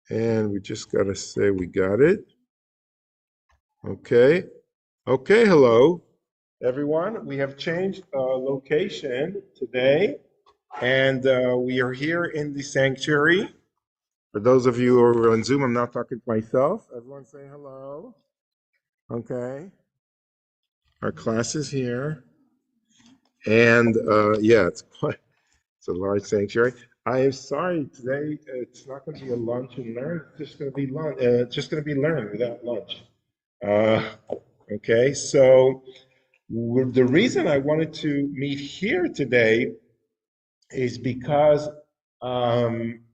And we just got to say we got it. Okay. Okay, hello, everyone. We have changed location today, and we are here in the sanctuary. For those of you who are on Zoom, I'm not talking to myself. Everyone say hello. Okay. Our class is here. And yeah, it's a large sanctuary. I am sorry today. It's not going to be a lunch and learn. It's just going to be lunch. Just going to be learn without lunch. Uh, okay, so the reason I wanted to meet here today is because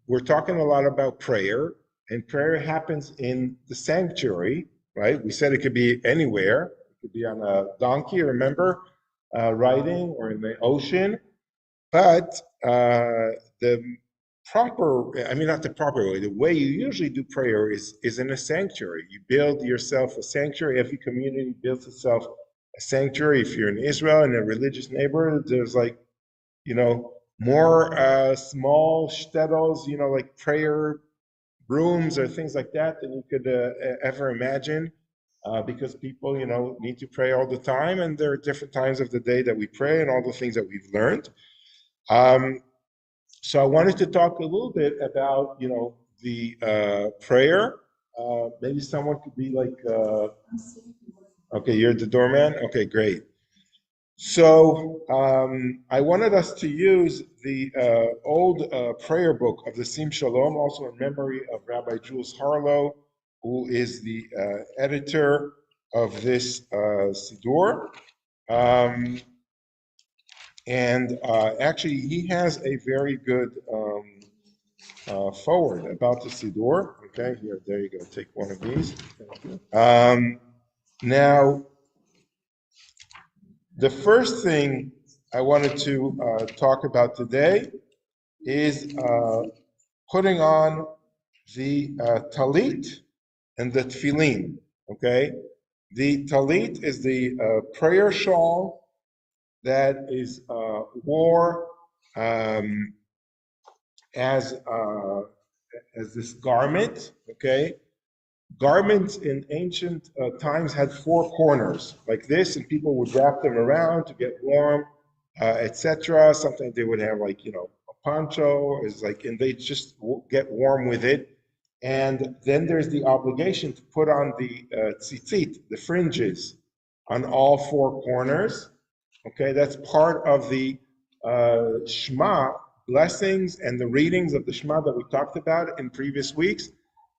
we're talking a lot about prayer, and prayer happens in the sanctuary, right? We said it could be anywhere. It could be on a donkey, remember, riding, or in the ocean. But the I mean, not the proper way, the way you usually do prayer is in a sanctuary. You build yourself a sanctuary. Every community builds itself a sanctuary. If you're in Israel, in a religious neighborhood, there's like, more small shtetls, like prayer rooms or things like that you could ever imagine. Because people, need to pray all the time, and there are different times of the day that we pray and all the things that we've learned. Um, so I wanted to talk a little bit about, the prayer. Maybe someone could be like, okay, you're the doorman? Okay, great. So I wanted us to use the old prayer book of the Sim Shalom, also in memory of Rabbi Jules Harlow, who is the editor of this Siddur. Um, and actually, he has a very good forward about the Siddur. Okay, here, there you go. Take one of these. Now, the first thing I wanted to talk about today is putting on the Talit and the Tfilin. Okay, the Talit is the prayer shawl that is wore um, as this garment. Okay, garments in ancient times had four corners like this, and people would wrap them around to get warm, etc. Sometimes they would have like, a poncho is like, and they just get warm with it. And then there's the obligation to put on the tzitzit, the fringes, on all four corners. Okay, that's part of the Shema blessings and the readings of the Shema that we talked about in previous weeks.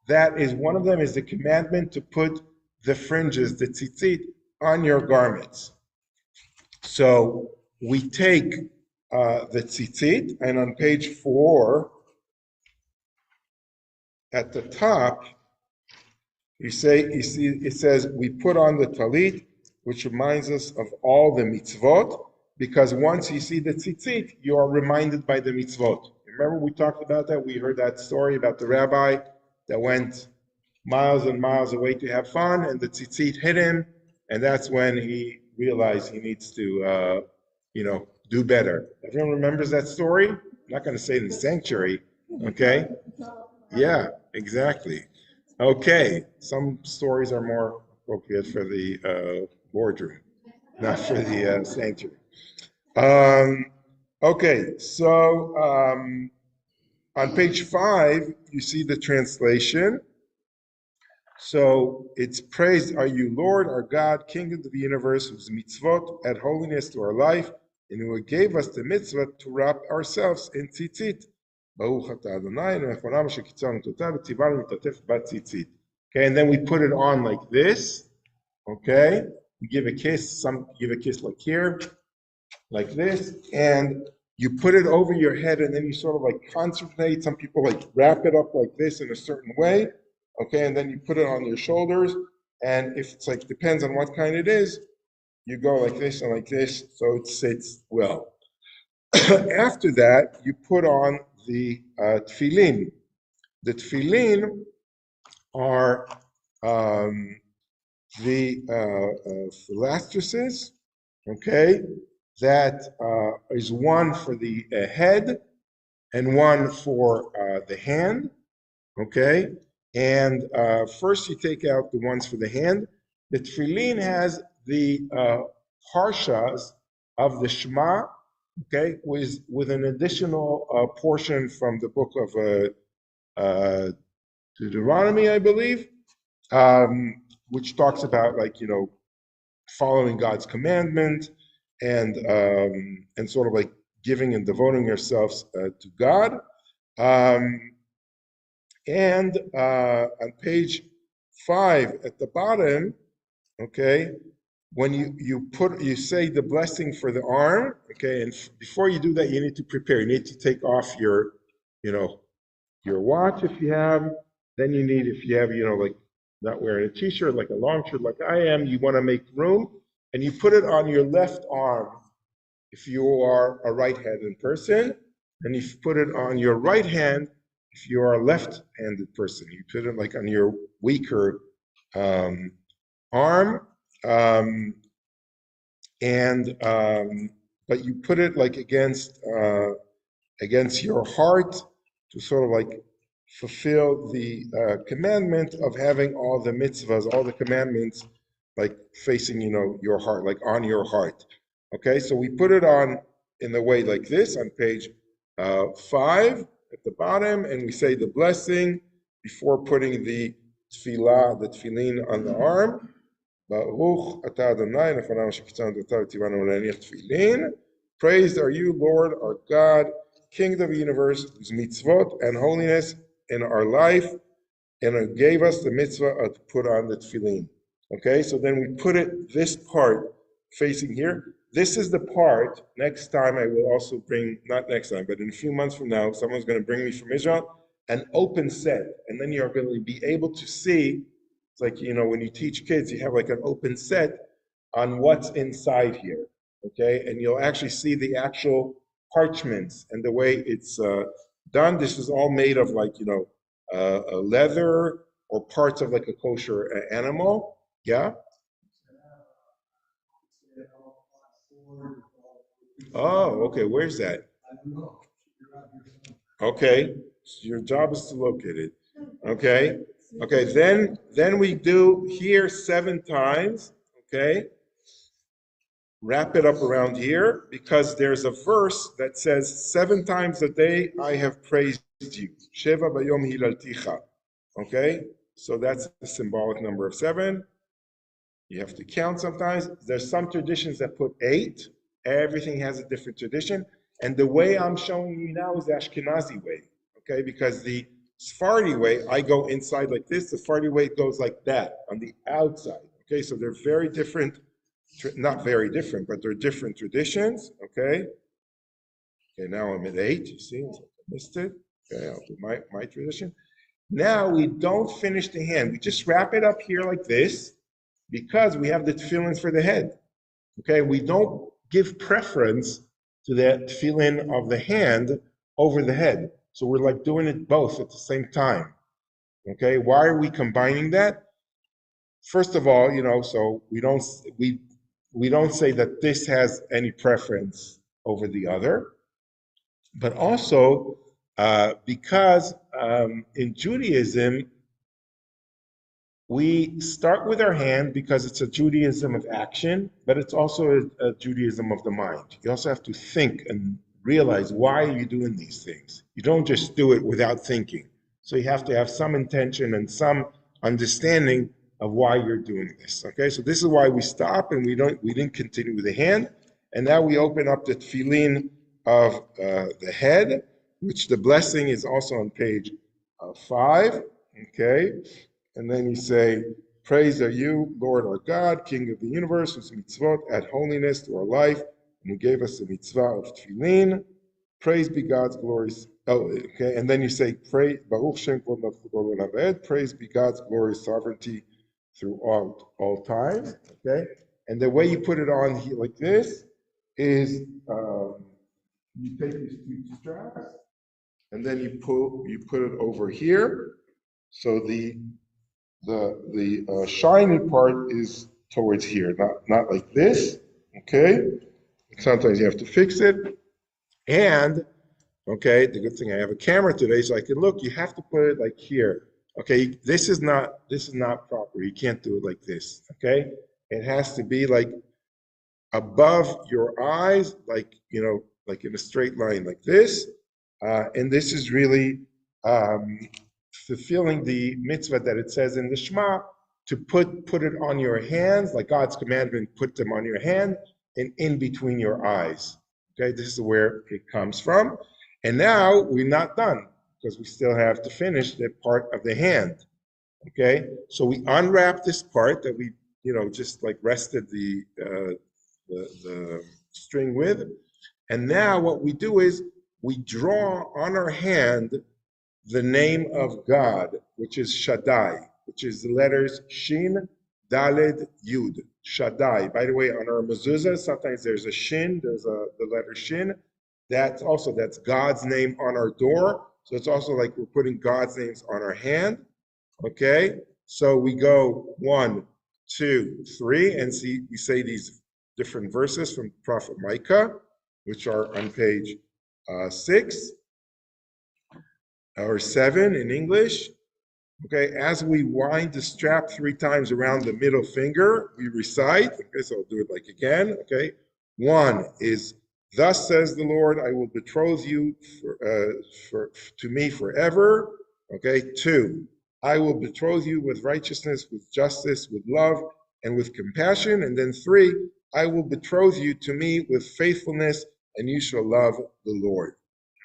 That is one of them, is the commandment to put the fringes, the tzitzit, on your garments. So we take the tzitzit, and on page 4, at the top, you see, it says we put on the talit, which reminds us of all the mitzvot, because once you see the tzitzit, you are reminded by the mitzvot. Remember we talked about that? We heard that story about the rabbi that went miles and miles away to have fun, and the tzitzit hit him, and that's when he realized he needs to, do better. Everyone remembers that story? I'm not going to say it in the sanctuary, okay? Yeah, exactly. Okay, some stories are more appropriate for the boardroom, not for the sanctuary. Okay, so on page 5, you see the translation. So it's praised are you, Lord, our God, King of the universe, whose mitzvot add holiness to our life, and who gave us the mitzvah to wrap ourselves in tzitzit. Okay, and then we put it on like this. Okay, we give a kiss. Some give a kiss like here, like this, and you put it over your head, and then you sort of like concentrate. Some people like wrap it up like this in a certain way. Okay, and then you put it on your shoulders, and if it's like, depends on what kind it is, you go like this and like this, so it sits well. After that, you put on the tefillin. The tefillin are the philastrises, okay, that is one for the head and one for the hand. Okay, and first you take out the ones for the hand. The tefillin has the harshas of the Shema, okay, with an additional portion from the book of Deuteronomy, I believe, which talks about, like, following God's commandment and sort of like giving and devoting yourselves to God. And on page 5 at the bottom, okay, when you say the blessing for the arm, okay, and before you do that, you need to prepare. You need to take off your, your watch if you have. Then you need, if you have, like not wearing a t-shirt, like a long shirt, like I am, you want to make room, and you put it on your left arm if you are a right-handed person, and you put it on your right hand if you are a left-handed person. You put it like on your weaker arm, but you put it like against your heart to sort of like fulfill the commandment of having all the mitzvahs, all the commandments, like facing, your heart, like on your heart. Okay, so we put it on in the way like this on page 5 at the bottom, and we say the blessing before putting the tfilah, the tefillin on the arm. Baruch atah Adonai nefanav shekitzanu d'otav v'tivanu l'haniach tefillin. Praised are you, Lord, our God, King of the universe, whose mitzvot and holiness in our life, and gave us the mitzvah to put on the tefillin. Okay, so then we put it, this part facing here. This is the part, next time I will also bring, not next time, but in a few months from now, someone's going to bring me from Israel, an open set. And then you're going to be able to see, it's like, when you teach kids, you have like an open set on what's inside here. Okay, and you'll actually see the actual parchments and the way it's done. This is all made of like, leather or parts of like a kosher animal. Yeah. Oh, okay. Where's that? Okay. So your job is to locate it. Okay. Okay. Then we do here 7 times. Okay. Wrap it up around here, because there's a verse that says 7 times a day I have praised you. Sheva bayom hilalticha. Okay. So that's the symbolic number of 7. You have to count sometimes. There's some traditions that put 8. Everything has a different tradition. And the way I'm showing you now is the Ashkenazi way, okay? Because the Sephardi way, I go inside like this. The Sephardi way goes like that, on the outside, okay? So they're very different, not very different, but they're different traditions, okay? Okay, now I'm at 8, you see, I missed it. Okay, I'll do my tradition. Now we don't finish the hand. We just wrap it up here like this, because we have the tefillin for the head. Okay, we don't give preference to the tefillin of the hand over the head. So we're like doing it both at the same time. Okay, why are we combining that? First of all, so we don't say that this has any preference over the other, but also because in Judaism, we start with our hand because it's a Judaism of action, but it's also a Judaism of the mind. You also have to think and realize, why are you doing these things? You don't just do it without thinking. So you have to have some intention and some understanding of why you're doing this. Okay, so this is why we stop and we didn't continue with the hand. And now we open up the tefillin of the head, which the blessing is also on page 5. Okay. And then you say, praise are you, Lord our God, King of the universe, whose mitzvot add holiness to our life, and who gave us the mitzvah of tefillin. Praise be God's glorious. Oh, okay. And then you say, Baruch Shem Kvod Malchuto L'Olam, praise be God's glorious sovereignty through all time. Okay. And the way you put it on here like this is you take these 2 straps, and then you put it over here. So the shiny part is towards here, not like this, okay? Sometimes you have to fix it. And Okay, the good thing I have a camera today, so I can look. You have to put it like here. Okay, this is not proper. You can't do it like this. Okay, it has to be like above your eyes, like like in a straight line, like this. And this is really um, fulfilling the mitzvah that it says in the Shema to put it on your hands, like God's commandment, put them on your hand and in between your eyes. Okay, this is where it comes from. And now we're not done because we still have to finish the part of the hand. Okay, so we unwrap this part that we, just like rested the string with, and now what we do is we draw on our hand the name of God, which is Shaddai, which is the letters Shin, Daled, Yud. Shaddai. By the way, on our mezuzah, sometimes there's a Shin, there's the letter Shin. That's God's name on our door. So it's also like we're putting God's names on our hand. Okay, so we go 1, 2, 3, and we say these different verses from Prophet Micah, which are on page 6 or 7 in English. Okay, as we wind the strap 3 times around the middle finger, we recite. Okay, so I'll do it like again. Okay, 1 is, "Thus says the Lord, I will betroth you to me forever." Okay, 2, "I will betroth you with righteousness, with justice, with love, and with compassion." And then 3, "I will betroth you to me with faithfulness, and you shall love the Lord."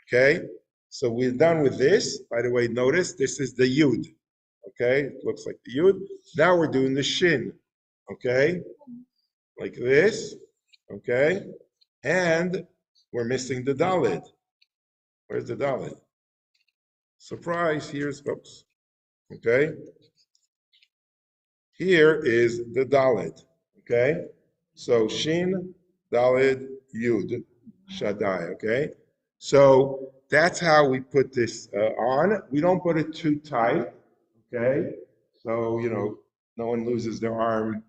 Okay, so we're done with this. By the way, notice this is the Yud. Okay, it looks like the Yud. Now we're doing the Shin. Okay, like this. Okay, and we're missing the Dalet. Where's the Dalet? Surprise, oops. Okay, here is the Dalet. Okay, so Shin, Dalet, Yud, Shaddai. Okay, so that's how we put this on. We don't put it too tight. Okay, so no one loses their arm.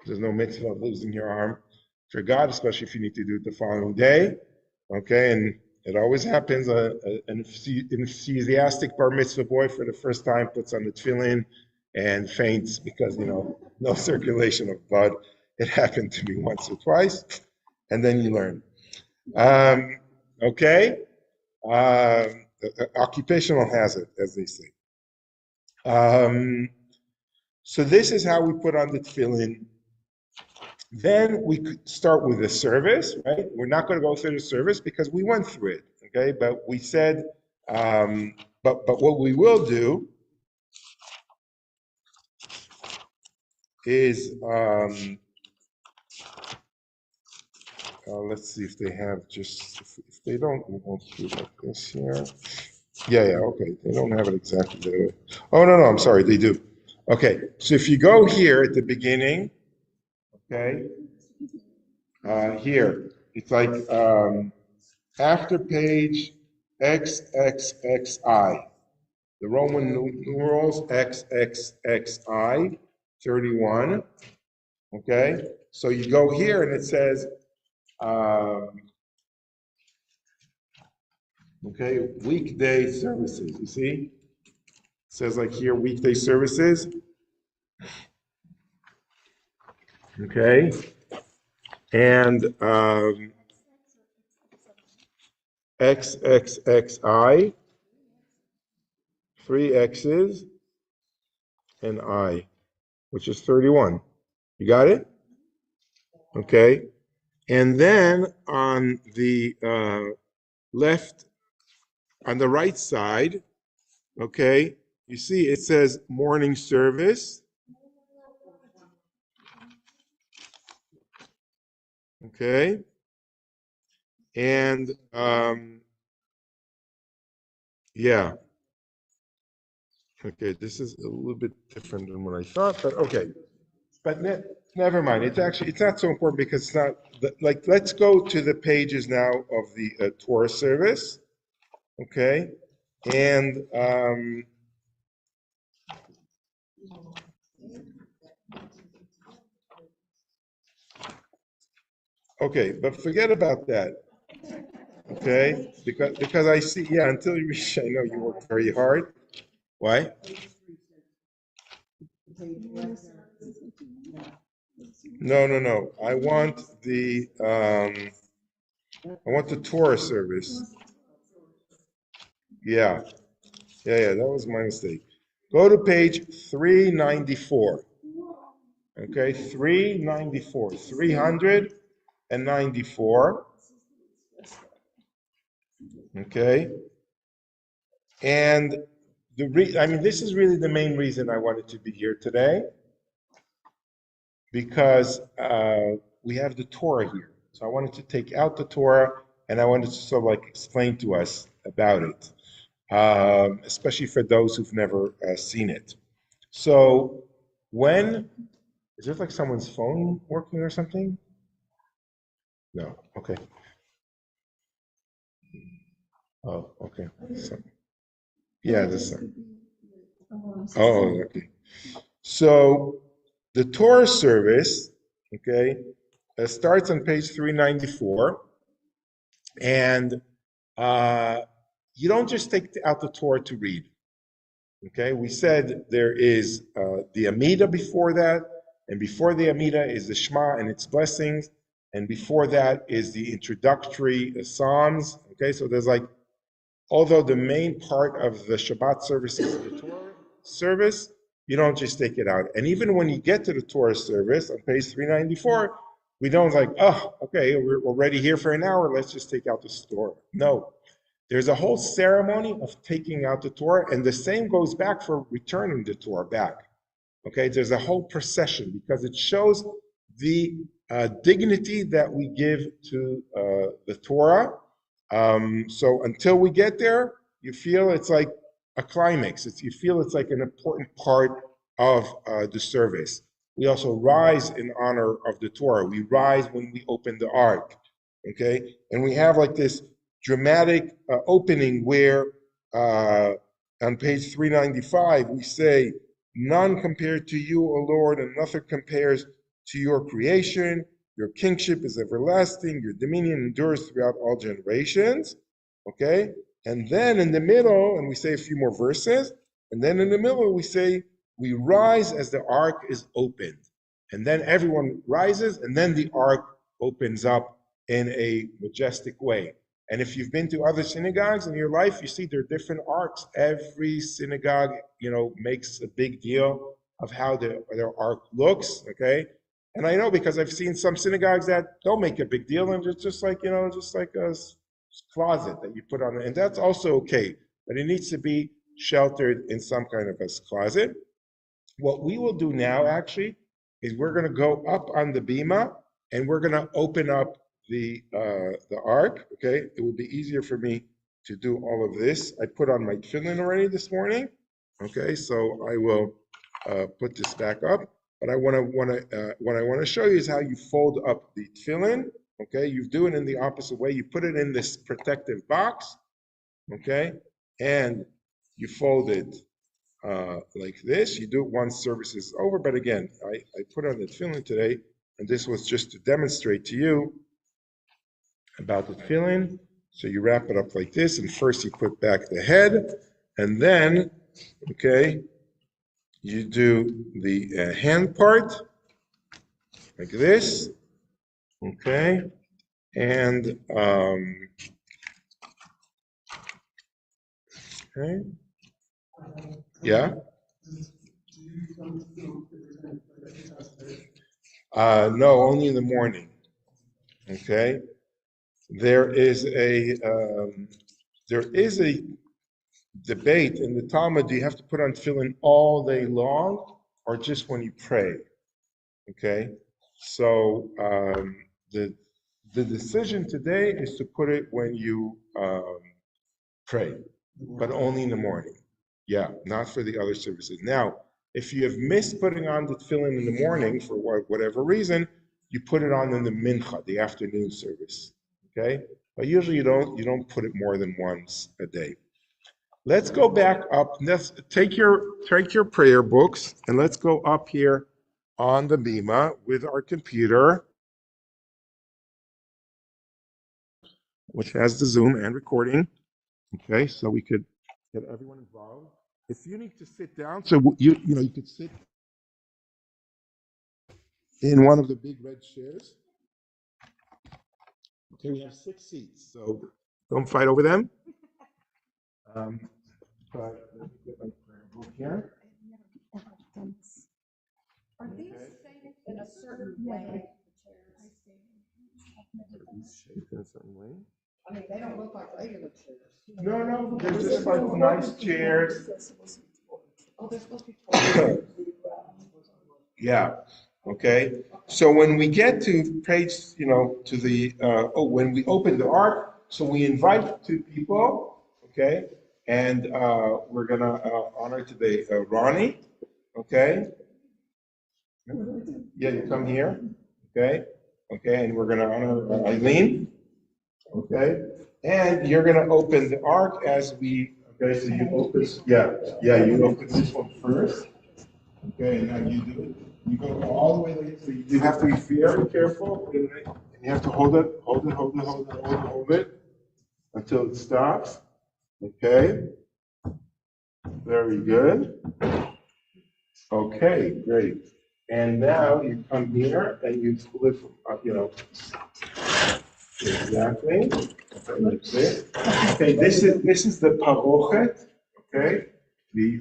There's no mitzvah of losing your arm for God, especially if you need to do it the following day. Okay, and it always happens. An enthusiastic bar mitzvah boy for the first time puts on the tefillin and faints because no circulation of blood. It happened to me once or twice, and then you learn. Okay, occupational hazard, as they say. So this is how we put on the tefillin. Then we could start with the service, right? We're not going to go through the service because we went through it, okay? But we said, but what we will do is, let's see if they have if they don't, we won't do like this here. Yeah, okay. They don't have it exactly there. Oh, no, I'm sorry, they do. Okay, so if you go here at the beginning, okay, here, it's like after page XXXI, the Roman numerals XXXI, 31, okay? So you go here and it says, okay, weekday services, you see? It says like here, weekday services. Okay, and XXXI, 3 X's, and I, which is 31. You got it? Okay. And then on the left, on the right side, okay, you see it says morning service. Okay. And yeah. Okay, this is a little bit different than what I thought, but okay. But never mind. It's not so important because it's not like, let's go to the pages now of the Torah service. Okay. And okay, but forget about that. Okay, because I see, yeah, until you reach, I know you work very hard. Why? No. I want the Torah service. Yeah, that was my mistake. Go to page 394. Okay, 394, 394. Okay, and this is really the main reason I wanted to be here today, because we have the Torah here. So I wanted to take out the Torah and I wanted to sort of like explain to us about it, especially for those who've never seen it. So is there like someone's phone working or something? No. Okay. Oh, okay. So, yeah, this. Oh, okay. So the Torah service, okay, starts on page 394, and you don't just take out the Torah to read. Okay, we said there is the Amida before that, and before the Amida is the Shema and its blessings, and before that is the introductory Psalms. Okay, so there's like, although the main part of the Shabbat service is the Torah service, you don't just take it out. And even when you get to the Torah service on page 394, we don't like, oh, okay, we're already here for an hour, let's just take out the Torah. No, there's a whole ceremony of taking out the Torah, and the same goes back for returning the Torah back. Okay, there's a whole procession because it shows the dignity that we give to the Torah. So until we get there, you feel it's like a climax. You feel it's like an important part of the service. We also rise in honor of the Torah. We rise when we open the ark. Okay, and we have like this dramatic opening where on page 395 we say, "None compared to you, O Lord, and nothing compares to your creation. Your kingship is everlasting. Your dominion endures throughout all generations." Okay, and then in the middle, and we say a few more verses, and then in the middle we say, "We rise as the ark is opened," and then everyone rises, and then the ark opens up in a majestic way. And if you've been to other synagogues in your life, you see there are different arcs. Every synagogue, makes a big deal of how their arc looks, okay? And I know because I've seen some synagogues that don't make a big deal, and it's just like, just like a closet that you put on it. And that's also okay, but it needs to be sheltered in some kind of a closet. What we will do now, actually, is we're going to go up on the bima, and we're going to open up the ark. Okay, it will be easier for me to do all of this. I put on my tefillin already this morning. Okay, so I will put this back up. But what I want to show you is how you fold up the tefillin. Okay, you do it in the opposite way. You put it in this protective box. Okay, and you fold it like this. You do it once service is over. But again, I put on the tefillin today, and this was just to demonstrate to you about the tefillin. So you wrap it up like this, and first you put back the head, and then, okay, you do the hand part like this, okay, and okay, yeah. No, only in the morning. Okay, there is a debate in the Talmud. Do you have to put on tefillin all day long, or just when you pray? Okay, so the decision today is to put it when you pray, but only in the morning. Yeah, not for the other services. Now, if you have missed putting on the tefillin in the morning for whatever reason, you put it on in the mincha, the afternoon service. Okay, but usually you don't put it more than once a day. Let's go back up. Let's take your prayer books and let's go up here on the bima with our computer. which has the Zoom and recording. Okay, so we could get everyone involved. If you need to sit down, so you could sit in one of the big red chairs. Okay, we have 6 seats, so don't fight over them. But let me get my prayer book here. Are these shaped in a certain way? Are these shaped in a certain way? I mean, they don't look like regular chairs. No, they're just like nice chairs. Oh, they're supposed to be. Yeah. Okay. So when we get to page, to the when we open the ark, so we invite 2 people. Okay, and we're gonna honor today Ronnie. Okay. Yeah, you come here. Okay. Okay, and we're gonna honor Eileen. Okay, and you're gonna open the ark as we. Okay, so you open. Yeah, you open this one first. Okay, and now you do it. You go all the way like so you have to be very careful, and you have to hold it until it stops. Okay, very good. Okay, great. And now you come here and you split from exactly. Okay, like this. Okay, this is the parochet. Okay, the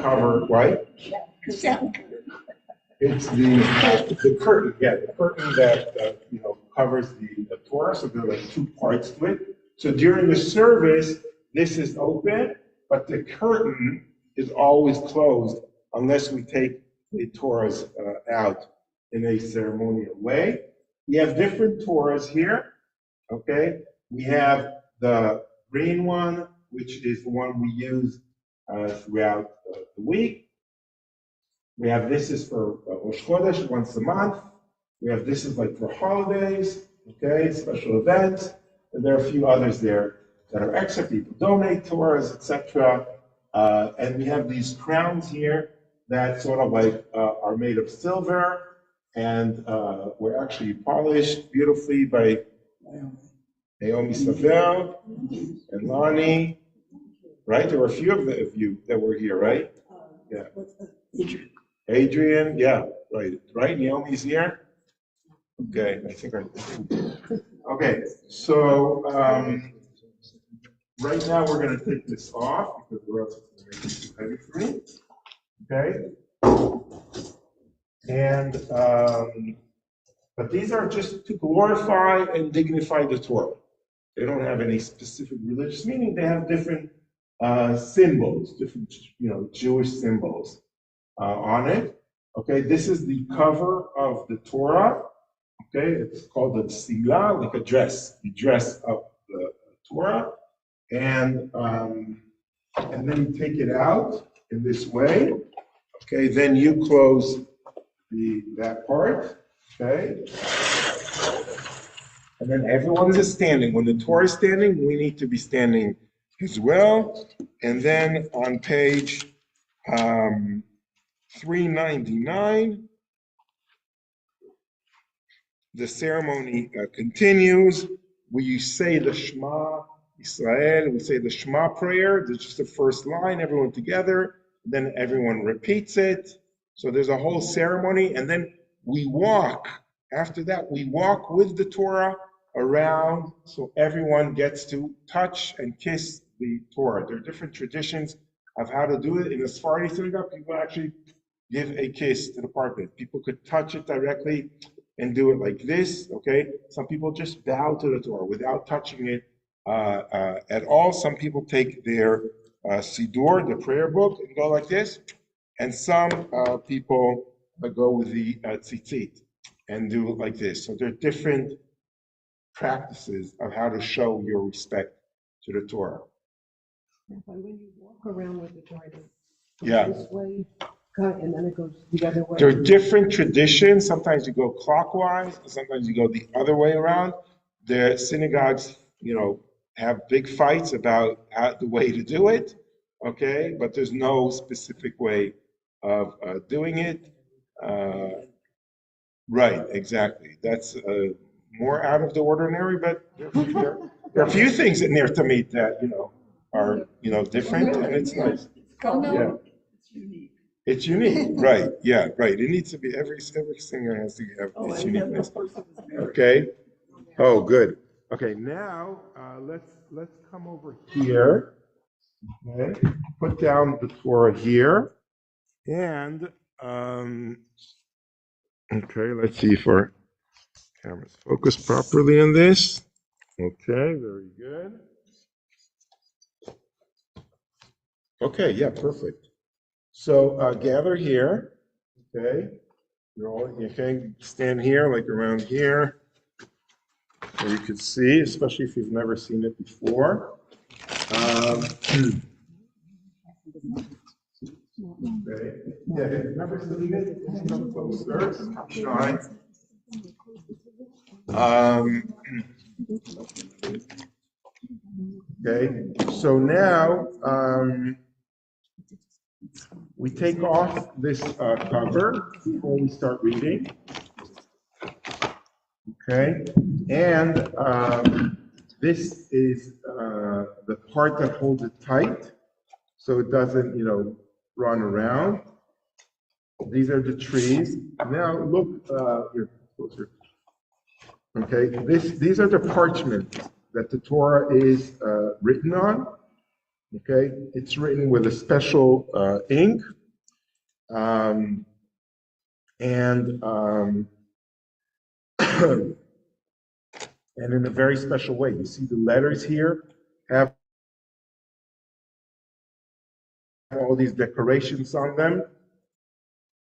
cover, right? It's the curtain, the curtain that covers the Torah. So there are like 2 parts to it. So during the service, this is open, but the curtain is always closed unless we take the Torahs out in a ceremonial way. We have different Torahs here. Okay, we have the green one, which is the one we use throughout the week. We have this is for Rosh Chodesh, once a month. We have this is like for holidays, okay, special events. And there are a few others there that are extra. People donate Torahs, etc. And we have these crowns here that sort of like are made of silver and were actually polished beautifully by Naomi Savel and Lonnie. Right? There were a few of you that were here, right? Yeah. Adrian, yeah, right. Naomi's here. Okay, I think okay, so right now we're going to take this off because we're else it's going to make it too heavy for me. Okay, and but these are just to glorify and dignify the Torah. They don't have any specific religious meaning. They have different symbols, different Jewish symbols on it. Okay, this is the cover of the Torah. Okay, it's called the Tfilah, like a dress. You dress up the Torah, and then you take it out in this way. Okay, then you close that part. Okay, and then everyone is standing. When the Torah is standing, we need to be standing as well. And then on page 399. The ceremony continues. We say the Shema Israel. We say the Shema prayer. That's just the first line, everyone together. Then everyone repeats it. So there's a whole ceremony. And then we walk. After that, we walk with the Torah around so everyone gets to touch and kiss the Torah. There are different traditions of how to do it. In the Sephardi synagogue, people actually give a kiss to the parchment. People could touch it directly and do it like this, okay? Some people just bow to the Torah without touching it at all. Some people take their Siddur, the prayer book, and go like this. And some people go with the tzitzit and do it like this. So there are different practices of how to show your respect to the Torah. When you walk around with the Torah, Yeah. this way, and then it goes the other way. There are different traditions. Sometimes you go clockwise, and sometimes you go the other way around. The synagogues, have big fights about the way to do it, okay? But there's no specific way of doing it. Right, exactly. That's more out of the ordinary, but there are a few things in there to meet that, are, different, and it's nice. Yeah. It's unique, right? Yeah, right. It needs to be every singer has to have its uniqueness. Okay. Oh, good. Okay, now let's come over here. Okay, put down the Torah here, and okay, let's see if our cameras focus properly on this. Okay, very good. Okay, yeah, perfect. So gather here. Okay, you can stand here, like around here, so you can see, especially if you've never seen it before. Okay. Yeah, if you've never seen it, come closer. Shine. Okay, so now we take off this cover before we start reading. Okay, and this is the part that holds it tight, so it doesn't, run around. These are the trees. Now look here, closer. Okay, these are the parchment that the Torah is written on. Okay, it's written with a special ink, and and in a very special way. You see the letters here have all these decorations on them.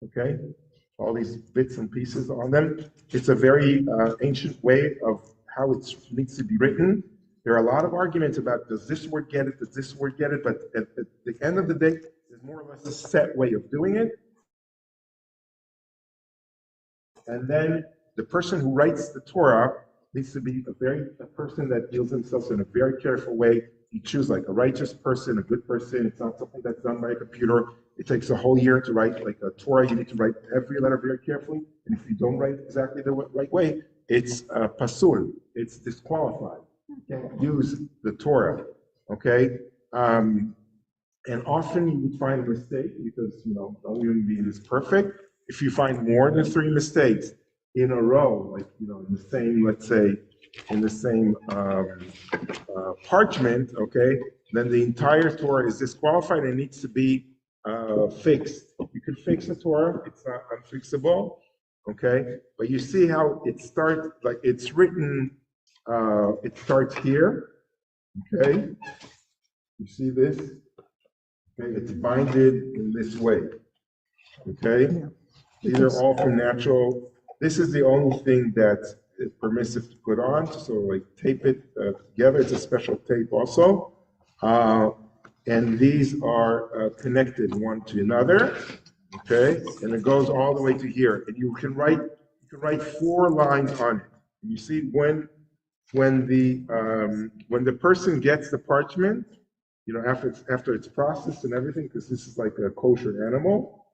Okay, all these bits and pieces on them. It's a very ancient way of how it needs to be written. There are a lot of arguments about does this word get it, does this word get it, but at the end of the day, there's more or less a set way of doing it. And then the person who writes the Torah needs to be a person that deals himself in a very careful way. You choose like a righteous person, a good person. It's not something that's done by a computer. It takes a whole year to write like a Torah. You need to write every letter very carefully. And if you don't write exactly the right way, it's pasul. It's disqualified. You can't use the Torah. Okay? And often you would find a mistake because, no human being is perfect. If you find more than 3 mistakes in a row, like, in the same, let's say, in the same parchment, okay, then the entire Torah is disqualified and needs to be fixed. You can fix a Torah, it's not unfixable, okay, but you see how it starts, like it's written, it starts here, okay, you see this, okay, it's binded in this way, okay, these are all from natural. This is the only thing that is permissive to put on, so like tape it together. It's a special tape also. And these are connected one to another, okay? And it goes all the way to here. And you can write 4 lines on it. And you see when the person gets the parchment, after it's processed and everything, because this is like a kosher animal.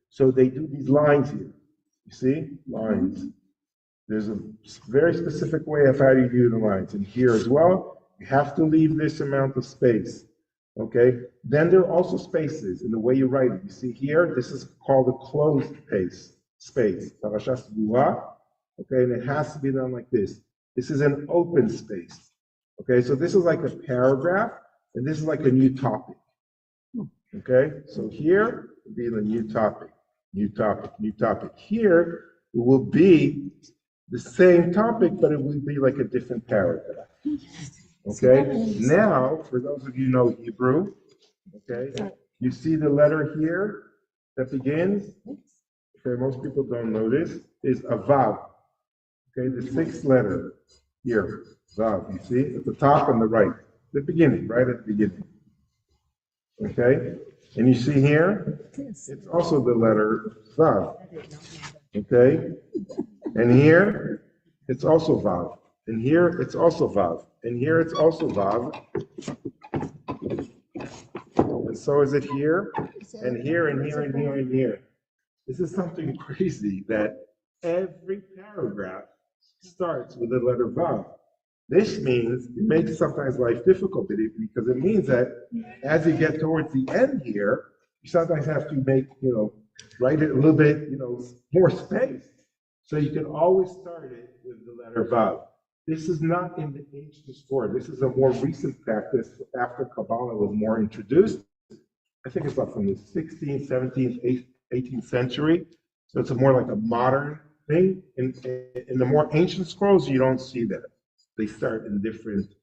So they do these lines here. You see? Lines. There's a very specific way of how you do the lines. And here as well, you have to leave this amount of space. Okay? Then there are also spaces in the way you write it. You see here, this is called a closed space. Parashas Buah. Okay, and it has to be done like this. This is an open space. Okay, so this is like a paragraph, and this is like a new topic. Okay, so here will be the new topic, new topic, new topic. Here it will be the same topic, but it will be like a different paragraph. Okay, now for those of you who know Hebrew, okay, you see the letter here that begins. Okay, most people don't know this, is a vav. Okay, the 6th letter here, vav. You see at the top and the right, the beginning, right at the beginning. Okay, and you see here, it's also the letter Vav. Okay, and here, it's also Vav. And here, it's also Vav. And here, it's also Vav. And so is it here, and here, and here, and here, and here. This is something crazy that every paragraph starts with the letter Vav. This means it makes sometimes life difficult because it means that as you get towards the end here, you sometimes have to make, write it a little bit, more space. So you can always start it with the letter Vav. This is not in the ancient Torah. This is a more recent practice after Kabbalah was more introduced. I think it's from the 16th, 17th, 18th century. So it's more like a modern thing. In the more ancient scrolls, you don't see that. They start in different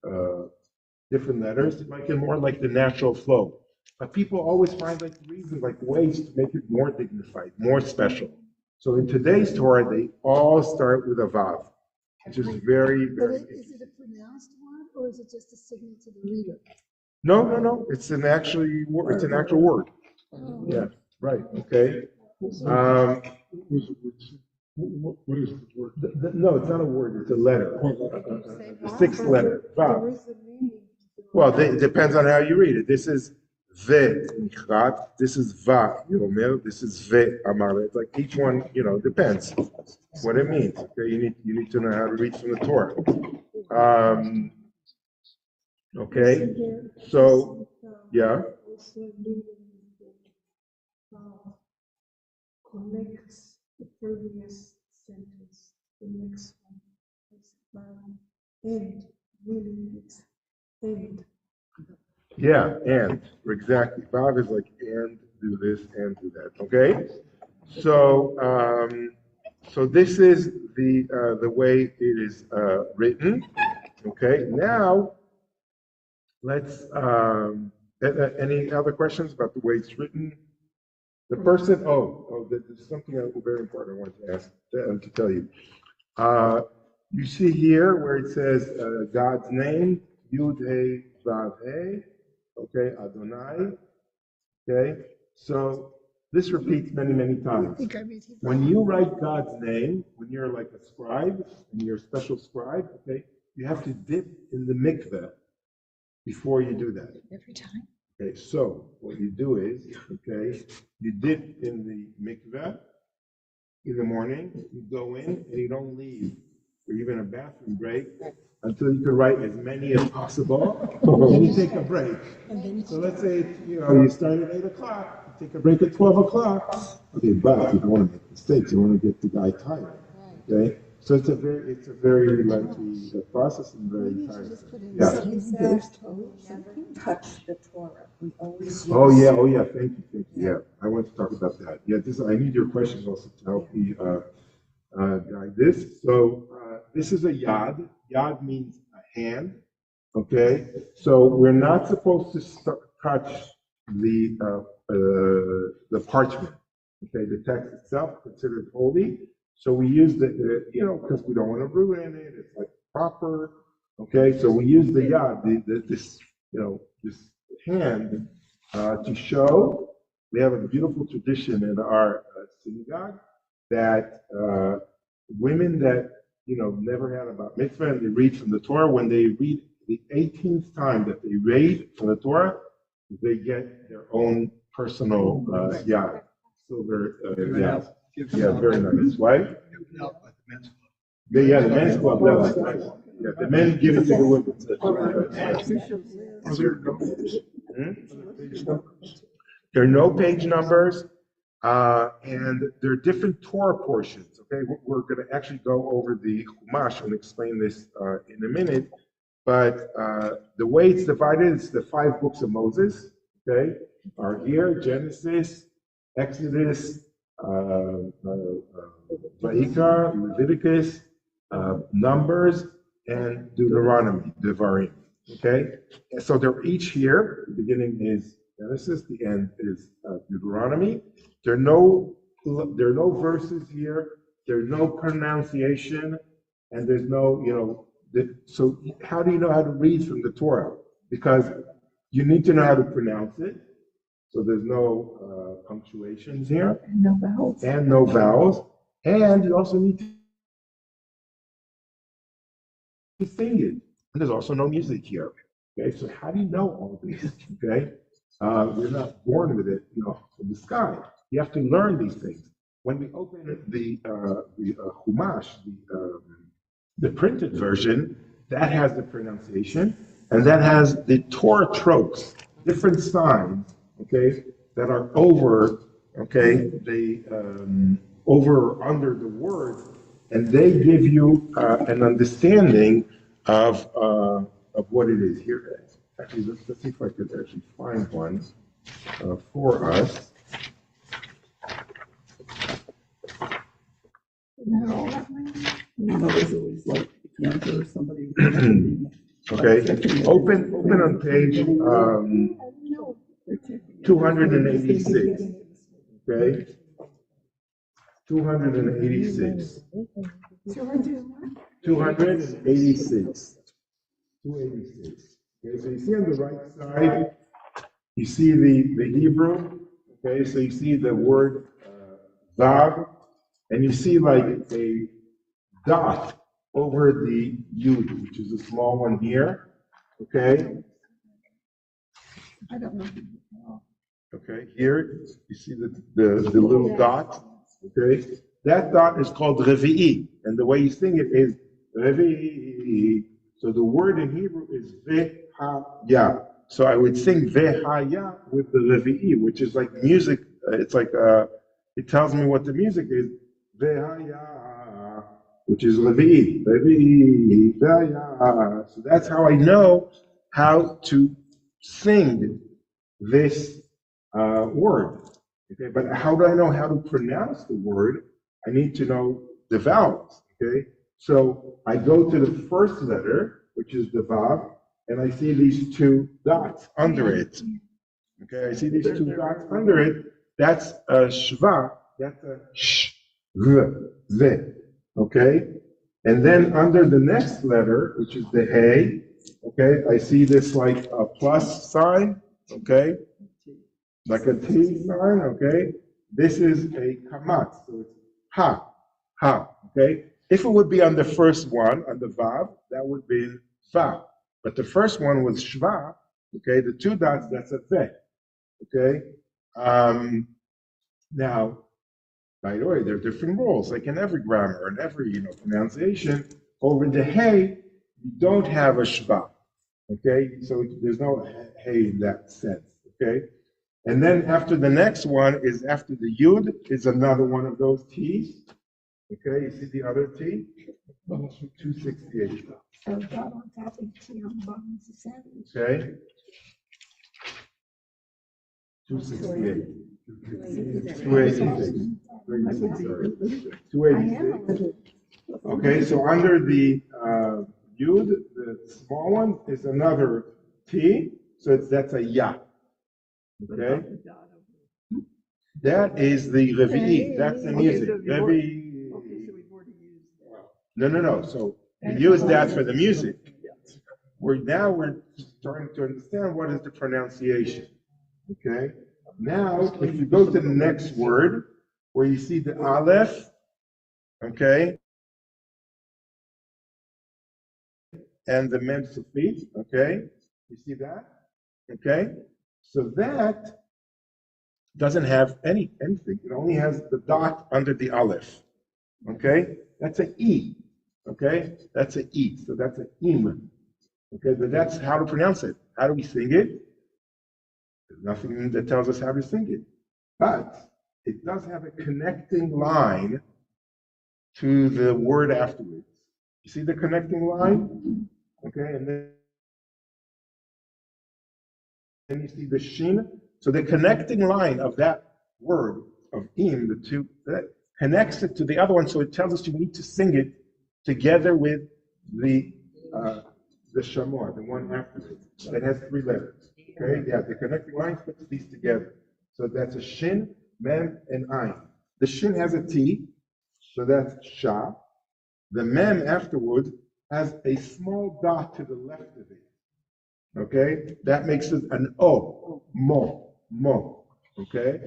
letters, like in more like the natural flow. But people always find like reasons, like ways to make it more dignified, more special. So in today's Torah, they all start with a Vav, which is very, very. But is it a pronounced word or is it just a signal to the reader? No. It's an actual word. Oh. Yeah, right. Okay. What is the word? No, it's not a word. It's a letter. The sixth letter. There Vav. is a meaning. Well, it depends on how you read it. This is ve nichrat. This is va yomer. This is ve amar. It's like each one, depends what it means. Okay, you need to know how to read from the Torah. Okay, so yeah. Connects the previous sentence, the next one. And really makes end. Yeah, and exactly. Vav is like and do this and do that. Okay, so so this is the way it is written. Okay, now let's. Any other questions about the way it's written? The person. There's something very important I want to ask to tell you. You see here where it says God's name, Yud He Vav He. Okay, Adonai. Okay, so this repeats many, many times. When you write God's name, when you're like a scribe, and you're a special scribe, okay, you have to dip in the mikveh before you do that. Every time? Okay, so what you do is, okay, you dip in the mikveh in the morning, you go in, and you don't leave, or even a bathroom break, until you can write as many as possible, and you take a break. So let's say, you start at 8 o'clock, you take a break at 12 o'clock. Okay, but you don't want to make mistakes, you want to get the guy tired, okay? So it's a very lengthy process and very tiring. Yeah. Touch the Torah. We always. Oh yeah, thank you. Yeah, I want to talk about that. Yeah, I need your questions also to help me guide this. So this is a yad. Yad means a hand. Okay, so we're not supposed to touch the parchment. Okay, the text itself considered holy. So we use because we don't want to ruin it. It's like proper. Okay, so we use the yad, this hand to show. We have a beautiful tradition in our synagogue that women that never had a bat mitzvah and they read from the Torah, when they read the 18th time that they read from the Torah, they get their own personal yad, silver yad. Yeah, very nice. Why? Yeah, the men's club does. Yeah, the men give it to the women. There are no page numbers, and there are different Torah portions. Okay, we're going to actually go over the Chumash and explain this in a minute. But the way it's divided is the 5 books of Moses. Okay, are here: Genesis, Exodus, Vayikra, Leviticus, Numbers, and Deuteronomy, Devarim. Okay, and so they're each here. The beginning is Genesis, the end is Deuteronomy. There are no verses here. There's no pronunciation, and there's no, so how do you know how to read from the Torah? Because you need to know how to pronounce it. So there's no punctuations here. And no vowels. And no vowels. And you also need to sing it. And there's also no music here. Okay, so how do you know all this? Okay, we're not born with it, from the sky. You have to learn these things. When we open the Chumash, the printed version, that has the pronunciation, and that has the Torah tropes, different signs, okay, that are over, okay, they over or under the word, and they give you an understanding of what it is. Here, actually, let's see if I could actually find one for us. It's always like cancer or somebody. Okay, open on page 286. Okay, 286. 286. 286. Okay, so you see on the right side, you see the Hebrew. Okay, so you see the word Vav, and you see like a dot over the Yud, which is a small one here. Okay. I don't know. Okay, here you see the little dot. Okay, that dot is called Revi'i, and the way you sing it is Revi'i. So the word in Hebrew is Vehaya. So I would sing Vehaya with the Revi'i, which is like music. It's like it tells me what the music is. Vehaya, which is Revi'i. Revi'i, Vehaya. So that's how I know how to sing this word. Okay, but how do I know how to pronounce the word? I need to know the vowels. Okay, so I go to the first letter, which is the Vav, and I see these two dots under it. Okay, I see these two dots under it. That's a shva. That's a sh, v. Okay, and then under the next letter, which is the hey. Okay, I see this like a plus sign. Okay. Like a T sign, okay? This is a kamat, so it's ha, okay? If it would be on the first one, on the vav, that would be va. But the first one was shva, okay? The two dots, that's a ve, okay? Now, by the way, there are different rules, like in every grammar and every, pronunciation. Over the hey, you don't have a shva, okay? So there's no hey in that sense, okay? And then after the next one is after the Yud is another one of those T's. Okay, you see the other T? 268. So God on top of T on the bottom is the sandwich. Okay. 268. 286. 286. Okay, so under the Yud, the small one is another T, so that's a Ya. Okay? That is the Revi'i. That's the music. Revi'i. No. So we use that for the music. We're starting to understand what is the pronunciation. Okay? Now, if you go to the next word, where you see the Aleph, okay, and the Mem Sufit, okay, you see that? Okay? So that doesn't have anything. It only has the dot under the Aleph. Okay? That's an E. Okay? That's an E. So that's an im. Okay, but that's how to pronounce it. How do we sing it? There's nothing that tells us how to sing it. But it does have a connecting line to the word afterwards. You see the connecting line? Okay, and then you see the shin. So the connecting line of that word, of im, the two, that connects it to the other one, so it tells us you need to sing it together with the shamor, the one after it. That has three letters. Okay, yeah, the connecting line puts these together. So that's a shin, mem, and ayin. The shin has a T, so that's sha. The mem afterwards has a small dot to the left of it. Okay, that makes it an O, mo. Okay,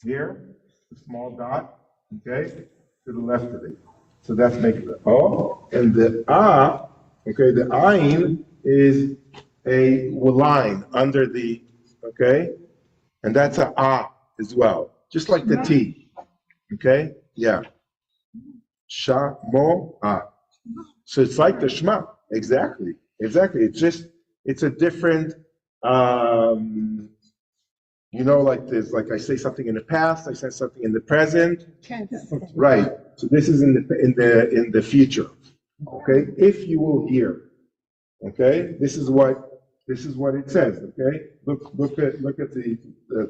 here, the small dot, okay, to the left of it. So that's making the O, and the A, okay, the ayin is a line under the, okay, and that's a A as well, just like the T, okay, yeah. Shamoah. So it's like the Shema. Exactly. It's a different, like this, like I say something in the past, I say something in the present. Right. So this is in the future. Okay. If you will hear. Okay. This is what it says. Okay. Look at the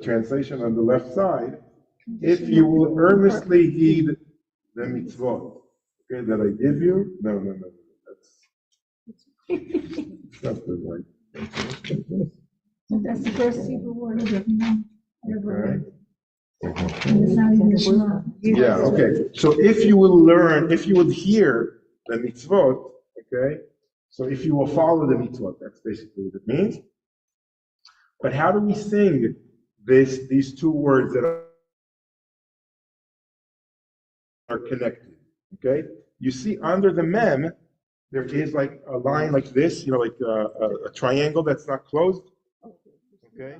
translation on the left side. If you will earnestly heed the mitzvot, okay, that I give you. No. That's not the right. That's the first Hebrew word I've ever read. Okay. And it's not even the Shema. Yeah, okay. So if you would hear the mitzvot, okay, so if you will follow the mitzvot, that's basically what it means. But how do we sing these two words that are connected? Okay, you see under the mem, there is like a line like this, like a triangle that's not closed. Okay.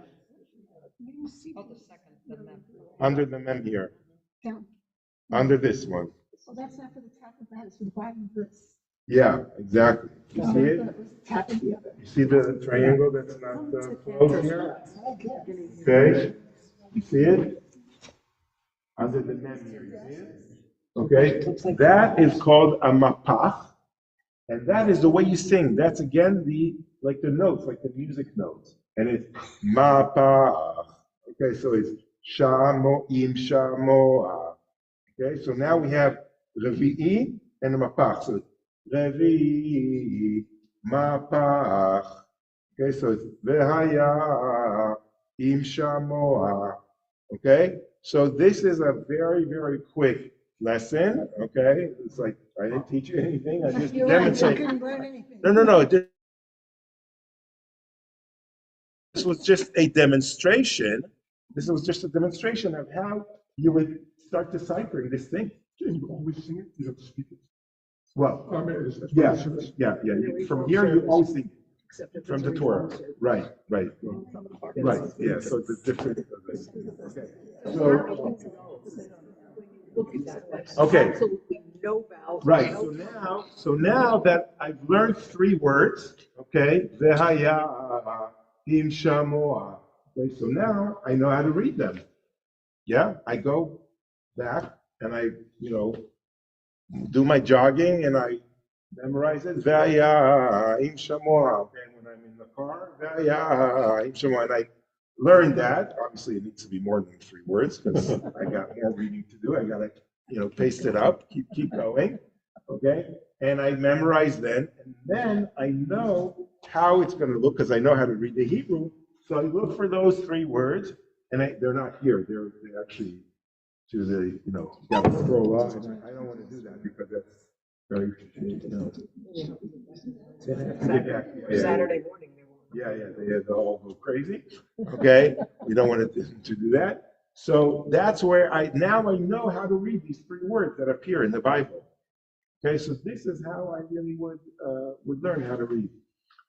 Under the mem here. Down. Under this one. Well, that's not for the top of that, it's for the bottom of this. Yeah, exactly. You see it? You see the triangle that's not closed here? Okay. You see it? Under the mem here, you see it? Okay. That is called a mapach. And that is the way you sing. That's again the notes, like the music notes. And it's mapach. Okay, so it's shamoim shamoah. Okay, so now we have revi'i and mapach. So revi'i mapach. Okay, so it's vehaya im shamoah. Okay, so this is a very, very quick lesson. Okay, it's like I didn't teach you anything. I just demonstrated. You couldn't learn anything. No. This was just a demonstration. This was just a demonstration of how you would start deciphering this thing. And you always sing it, you have to speak it. Well, I mean, it's yeah. From here, you always sing it. From the Torah. Right. Yeah, so it's a different. Okay. Okay. Right. So now that I've learned 3 words, okay, vehaya im shamoah. Okay, so now I know how to read them. Yeah, I go back and I, do my jogging and I memorize it. Vehaya im shamoah. Okay, when I'm in the car, vehaya im shamoah, and I learned that. Obviously, it needs to be more than 3 words because I got more reading to do. I got to, paste it up, keep going. Okay, and I memorize then, and then I know how it's going to look because I know how to read the Hebrew. So I look for those 3 words, and they're not here. They're actually to the, you got to scroll up, and I don't want to do that because that's very, Saturday morning. Yeah, they'll all go crazy. Okay, we don't want to do that. So that's where I know how to read these 3 words that appear in the Bible. Okay, so this is how I really would learn how to read.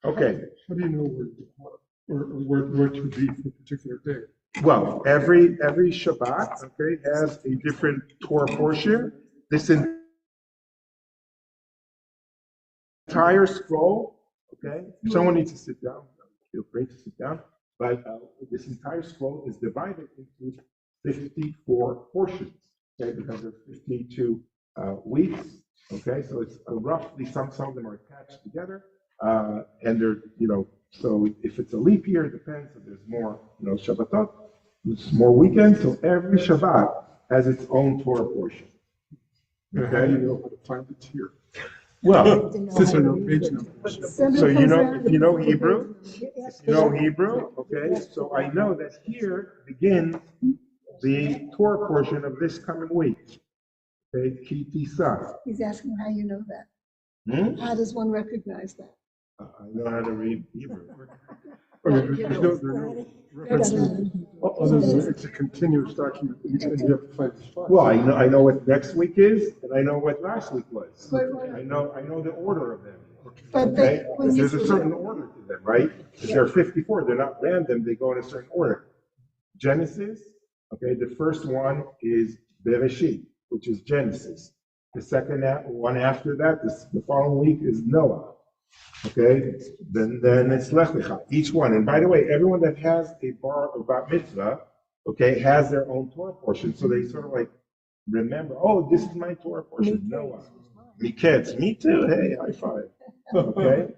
Okay. How do you know where to be for a particular day? Well, every Shabbat, okay, has a different Torah portion. This entire scroll, okay, someone needs to sit down. Feel free to sit down. But this entire scroll is divided into 54 portions, okay, because there's 52 weeks, okay, so it's roughly, some of them are attached together, and they're, so if it's a leap year, it depends, so there's more, Shabbatot, there's more weekends, so every Shabbat has its own Torah portion. And how do you know how to find it here? Well, Since I know page numbers. so if you know Hebrew, okay, so I know that here begins the Torah portion of this coming week. Okay, Ki Tisa. He's asking how you know that. How does one recognize that? I know how to read Hebrew. There's no reference. Other than it's a continuous document, and you have to find the spot. Well, I know what next week is, and I know what last week was. I know the order of them. Okay, there's a certain order to them, right? If there are 54, they're not random, they go in a certain order. Genesis, okay, the first one is Bereshit, which is Genesis. The second one after that, the following week is Noah. Okay, then it's Lech Lecha, each one. And by the way, everyone that has a bar or bat mitzvah, okay, has their own Torah portion. So they sort of like remember, oh, this is my Torah portion, Noah. Me kids, me too, hey, high five. Okay,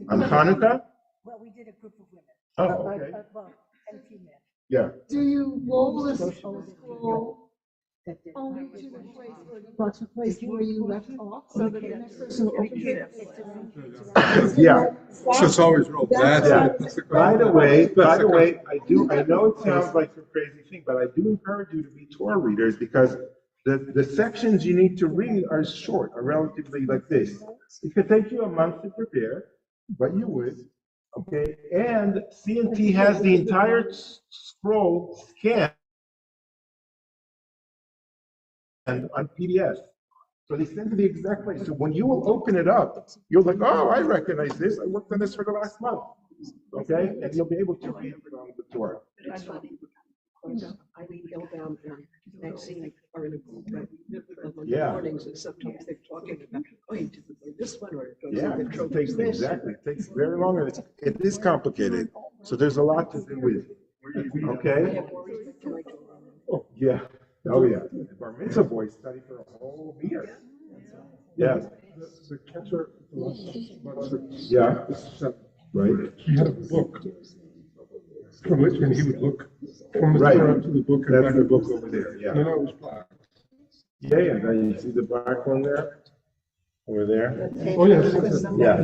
on Hanukkah? Well, we did a group of women. Oh, okay, Well, and a few men. yeah. Do you roll the scroll only to the place or to the place where you left off, so that the next person will open it? Yeah. So it's always rolled. That's Yeah. what That's the By the question. way, I know it sounds like a crazy thing, but I do encourage you to be Torah readers because the sections you need to read are short, are relatively like this. It could take you a month to prepare, but you would, okay? And C&T has the entire scroll scanned and on PDF. So they send to the exact place. So when you will open it up, you're like, oh, I recognize this. I worked on this for the last month. Okay? And you'll be able to read from the Torah. But it's funny, because Eileen Gilbaum and Maxine are in a group that we live with them on the Yeah. mornings, and sometimes they're talking about, oh, you did this one, or Yeah, the it trope takes is this. exactly. It takes very long. And it is complicated. So there's a lot to do with. I Okay? have worries that tonight. Oh, yeah. Oh, yeah. Bar mitzvah boys study for a whole year. Yes. The catcher, Yeah. Right. he had a book from which, and he would look from the Right. Torah to the book. and That's back the and book forth. over there. Yeah. No, it was black. Yeah, yeah. Now you see the black one there? Over there? Oh, yes, yes, yes.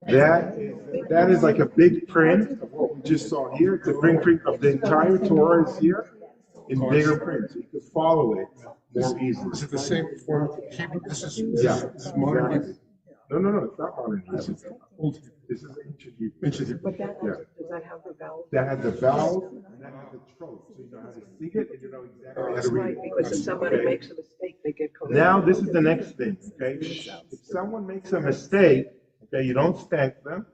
Yeah. That is like a big print of what we just saw here. It's a big print of the entire Torah is here in bigger print, so you can follow it more easily. Is it the same form of Hebrew? This is modern. Exactly. No, it's not modern. This is Old this is ancient Hebrew. Ancient Hebrew. But that, Yeah. does that have the vowels? That has the vowels and that has the trope, so you know how to sing it and you know exactly how to read Right, it. because if somebody Okay. makes a mistake, they get corrected. Now, this is the next thing, okay? If someone makes a mistake, okay, you don't spank them,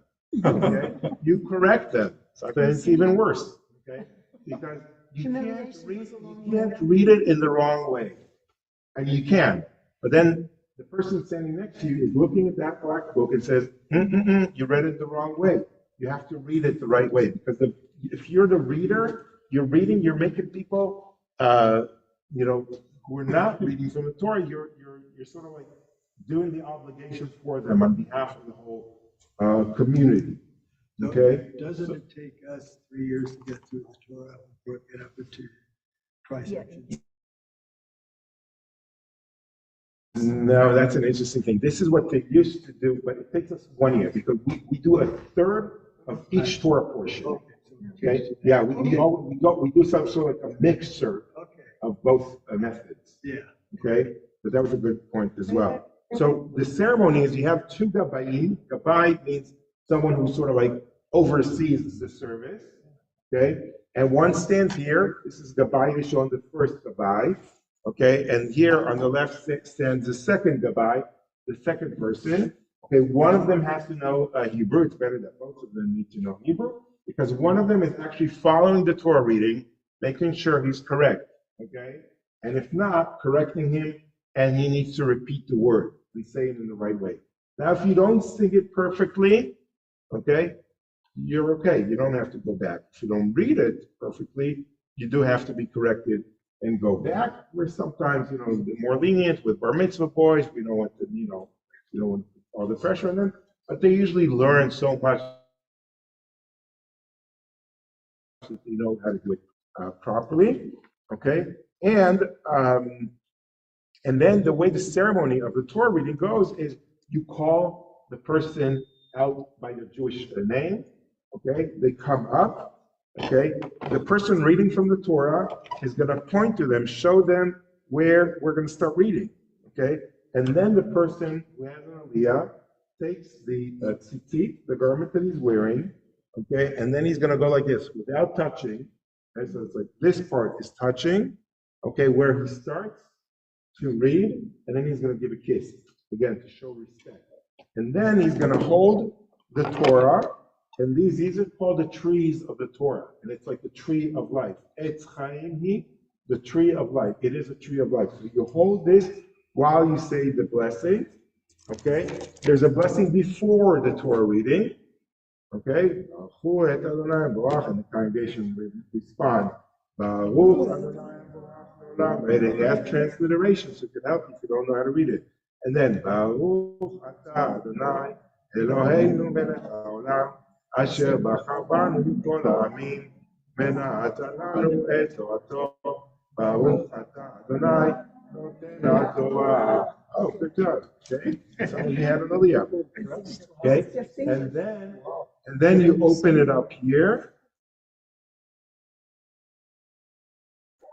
okay? You correct them. Sometimes it's even worse, okay? Because you can't read it in the wrong way. And you can, but then the person standing next to you is looking at that black book and says, you read it the wrong way. You have to read it the right way, because if you're the reader, you're making people, who are not reading from the Torah, you're sort of like doing the obligation for them on behalf of the whole community. Okay? Doesn't it take us 3 years to get through the Torah and work it up into tri-sections? No, that's an interesting thing. This is what they used to do, but it takes us 1 year because we do a third of each Torah portion. Okay? Yeah, we do some sort of a mixture Okay, of both methods. yeah. Okay? But that was a good point as well. So the ceremony is you have two gabayim. Gabai means someone who sort of like oversees the service. Okay? And one stands here. This is Gabai Rishon, the first Gabai. Okay? And here on the left stands the second Gabai, the second person. Okay? One of them has to know Hebrew. It's better that both of them need to know Hebrew because one of them is actually following the Torah reading, making sure he's correct. Okay? And if not, correcting him, and he needs to repeat the word and say it in the right way. Now, if you don't sing it perfectly, okay, you're okay. You don't have to go back. If you don't read it perfectly, you do have to be corrected and go back. We're sometimes, a bit more lenient with bar mitzvah boys. We don't want to, don't want all the pressure on them, but they usually learn so much that they know how to do it properly, okay? And then the way the ceremony of the Torah reading goes is you call the person out by the Jewish name, okay? They come up, okay? The person reading from the Torah is going to point to them, show them where we're going to start reading, okay? And then the person who has an aliyah takes the tzitzit, the garment that he's wearing, okay? And then he's going to go like this without touching. Okay? So it's like this part is touching, okay, where he starts to read, and then he's going to give a kiss, again, to show respect. And then he's going to hold the Torah, and these are called the trees of the Torah, and it's like the tree of life. Etz chaim hi, the tree of life. It is a tree of life. So you hold this while you say the blessing. Okay? There's a blessing before the Torah reading. Okay? And the congregation will respond. It has transliteration, so it can help you if you don't know how to read it. And then Baruch Atah Adonai Eloheinu melech haolam asher bachar banu mikol ha'amim ונתן לנו את תורתו, ברוך אתה אדוני נותן התורה. Oh, good job. Okay, so we had an aliyah. Okay, and then you open it up here,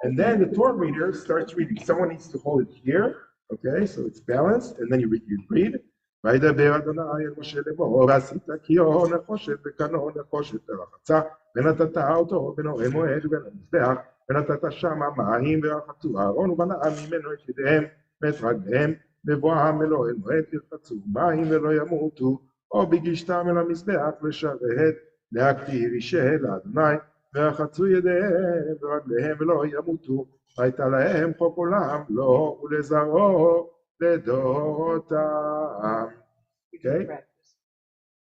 and then the Torah reader starts reading. Someone needs to hold it here. Okay, so it's balanced, and then you read. וידבר אדוני אל משה לאמור, ועשית קיהו נחושת וקנו נחושת לרחצה, ונתת אותו בין אוהל מועד ובין המזבח, ונתת שמה מים ורחצו אהרון ובניו ממנו את ידיהם ואת רגליהם, בבואם אל אוהל מועד ירחצו מים ולא ימותו, או בגישתם אל המזבח לשרת, להקטיב אישה לאדוני, ורחצו ידיהם ורגליהם ולא ימותו, והייתה להם חוק עולם לו ולזרעו לדורותם. Okay?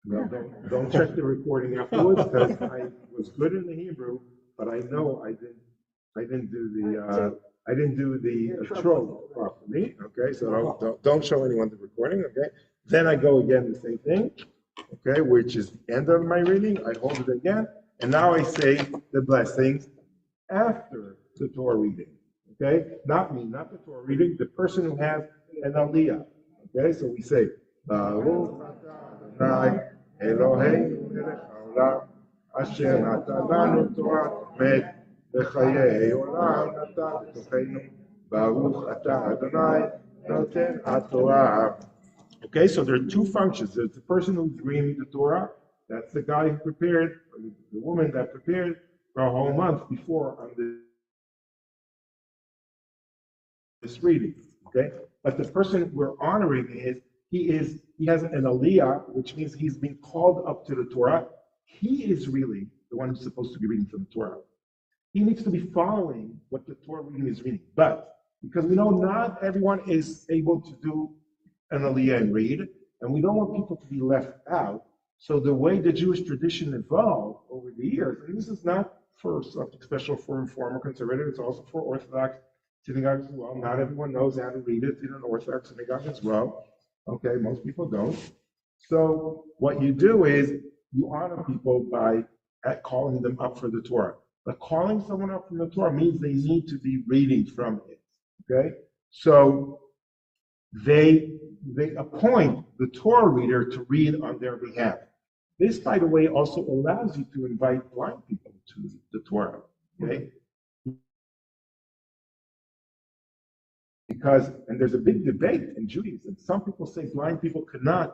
No, don't check the recording afterwards because I was good in the Hebrew, but I know I didn't do the trope properly. Okay, so don't show anyone the recording. Okay, then I go again the same thing. Okay, which is the end of my reading. I hold it again, and now I say the blessings after the Torah reading. Okay, not me, not the Torah reading. The person who has an aliyah. Okay, so we say Baruch atah Adonai Eloheinu melech haolam asher natan lanu torat emet v'chayei olam natan b'tocheinu Baruch atah Adonai noten haTorah. Okay, so there are two functions. There's the person who's reading the Torah. That's the guy who prepared, or the woman that prepared for a whole month before on this reading. Okay, but the person we're honoring he has an aliyah, which means he's been called up to the Torah. He is really the one who's supposed to be reading from the Torah. He needs to be following what the Torah reading is reading. But because we know not everyone is able to do an aliyah and read, and we don't want people to be left out. So the way the Jewish tradition evolved over the years, and this is not for something special for Reform or Conservative, it's also for Orthodox synagogues as well. Not everyone knows how to read it in an Orthodox synagogue as well. Okay, most people don't. So what you do is you honor people by calling them up for the Torah. But calling someone up from the Torah means they need to be reading from it. Okay, so they appoint the Torah reader to read on their behalf. This, by the way, also allows you to invite blind people to the Torah. Okay. Because, and there's a big debate in Judaism. Some people say blind people cannot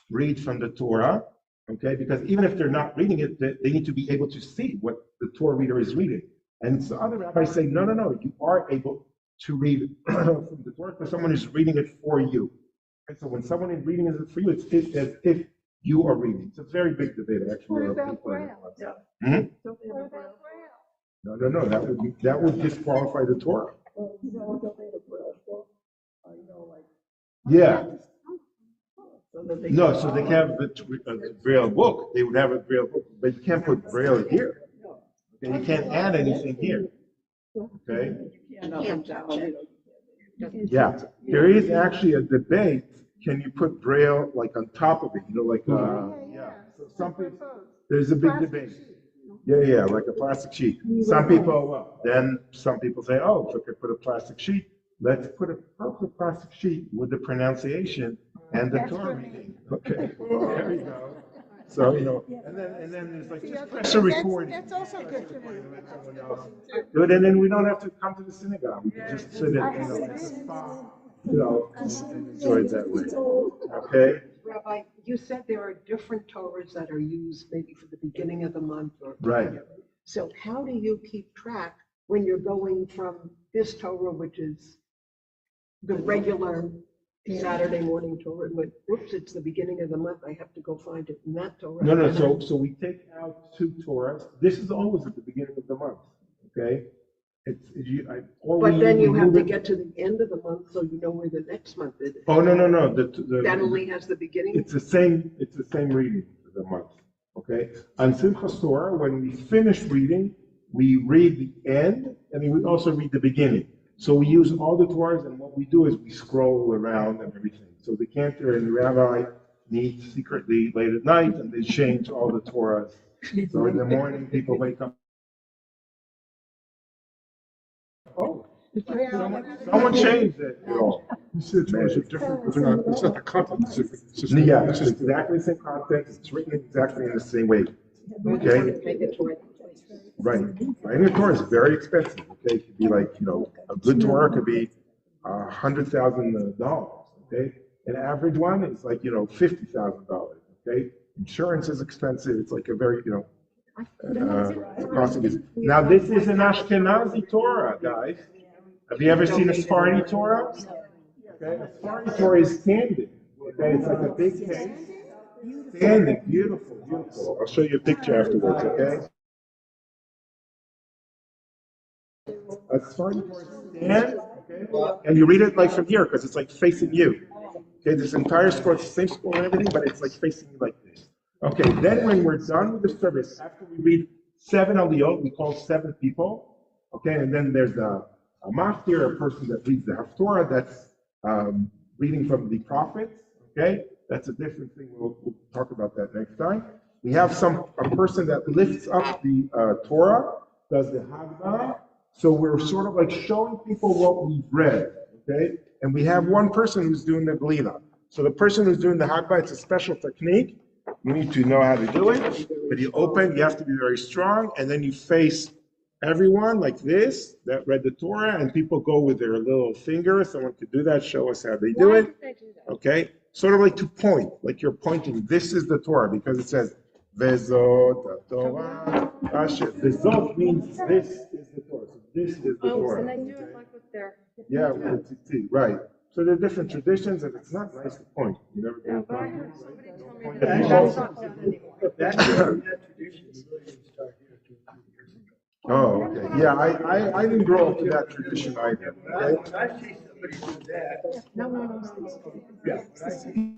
read from the Torah, okay? Because even if they're not reading it, they need to be able to see what the Torah reader is reading. And so other rabbis say, no, you are able to read from the Torah because someone is reading it for you. And so when someone is reading it for you, it's as if you are reading. It's a very big debate, actually. What about Braille? No, that would disqualify the Torah. Yeah. No, so they can have a Braille book. They would have a Braille book, but you can't put Braille here. Okay, you can't add anything here. Okay. Yeah, there is actually a debate. Can you put Braille like on top of it? You know, like yeah. So some people, there's a big debate. Yeah, like a plastic sheet. Some people say, oh, if I could put a plastic sheet, let's put a purple plastic sheet with the pronunciation and the Torah reading. Okay, there you go. So, you know, and then there's like, just press a recording. That's also good to Do it, and then we don't have to come to the synagogue. We can just sit in, in a spot, and enjoy it that way. Okay? Rabbi, you said there are different Torahs that are used maybe for the beginning of the month or Right. whatever. So how do you keep track when you're going from this Torah, which is the regular Saturday morning Torah, but whoops, it's the beginning of the month, I have to go find it in that Torah. No, so we take out two Torahs. This is always at the beginning of the month, okay? But then you have to get to the end of the month, so you know where the next month is. Oh, no. That only has the beginning? It's the same reading for the month, okay? On Simchas Torah, when we finish reading, we read the end, and we also read the beginning. So we use all the Torahs, and what we do is we scroll around and everything. So the cantor and the rabbi meet secretly late at night, and they change all the Torahs. So in the morning, people wake up. Oh, someone changed it. You said Torahs are different, but they're not, it's not the content, it's different. It's just- Yeah, it's it's just- exactly the same content. It's written exactly in the same way. Okay? Right. Writing a Torah is very expensive. Okay, it could be like, a good Torah could be $100,000. Okay, an average one is like, $50,000. Okay, insurance is expensive. It's like a very, costly. Now this is an Ashkenazi Torah, guys. Have you ever seen a Sephardi Torah? Okay, a Sephardi Torah is standing. Okay, it's like a big case. Standing, beautiful. I'll show you a picture afterwards. Okay. A Sephardi Torah stands, okay, and you read it like from here because it's like facing you. Okay, this entire scroll, it's the same scroll and everything, but it's like facing you like this. Okay, then when we're done with the service, after we read 7 aliyot, we call 7 people. Okay, and then there's a maftir, a person that reads the Haftorah, that's reading from the prophets. Okay, that's a different thing. We'll talk about that next time. We have a person that lifts up the Torah, does the Haggadah. So we're sort of like showing people what we've read, okay? And we have one person who's doing the Glila. So the person who's doing the Haggadah, it's a special technique. You need to know how to do it. But you have to be very strong, and then you face everyone like this that read the Torah, and people go with their little finger. Someone could do that, show us how they do it. Okay? Sort of like to point, like you're pointing. This is the Torah, because it says, Vezot Torah. Vezot means this is the Torah. So this is the Torah. And they do it like with their. Yeah, with tzitzit, right. So there are different traditions, and it's not nice to point. You never do But I it. heard somebody tell me Point that at that's people. not done anymore. That tradition really started here 2 years ago. Oh, okay. Yeah, I didn't grow up with that tradition either. Okay? When I see somebody do that. No. Yeah. When I see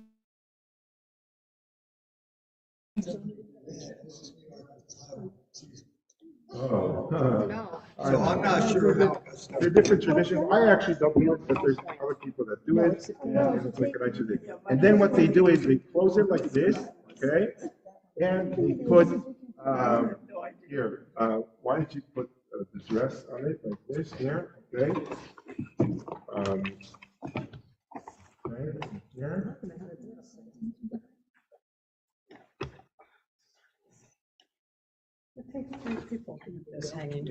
Oh. No. So I'm not sure how. There are different traditions. I actually don't do it, but there's other people that do it, and it's like a nice tradition. And then what they do is they close it like this, okay? And they put, here, why don't you put the dress on it like this here, okay? Okay, here. It's hanging.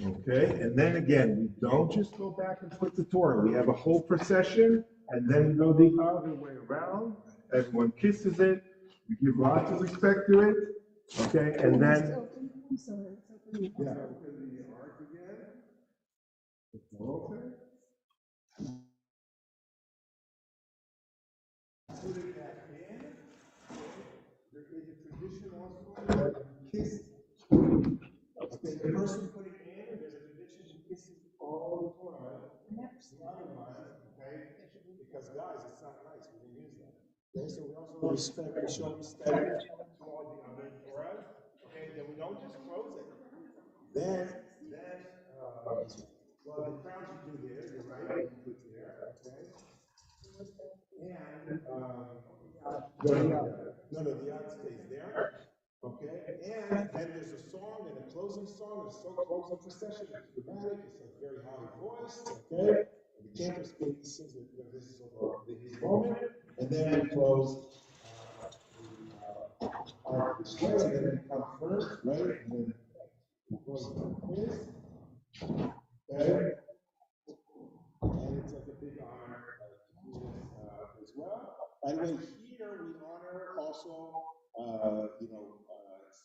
Okay, and then again, we don't just go back and put the Torah. We have a whole procession, and then we go the other way around. Everyone kisses it. We give lots of respect to it. Okay, and then. Yeah, open the ark again. It's open. Put it back in. There is a tradition also that kiss. Okay, the person putting in, there's a tradition who kisses all the Torah. Okay? Because guys, it's not nice. We didn't use that. Okay, so we also respect, we show respect to all the other Torahs. Okay, then we don't just close it. Then, well, the crowns you do there, you're right, you put there, okay? And, no, the yard stays there. Okay, and then there's a song and a closing song, it's so close up procession, it's dramatic, it's a very high voice, okay? And the cantor sings that this is his moment, and then we close our display, and then we come first, right? And then we close like this, okay? And it's like a big honor to do this as well. By the way, here we honor also,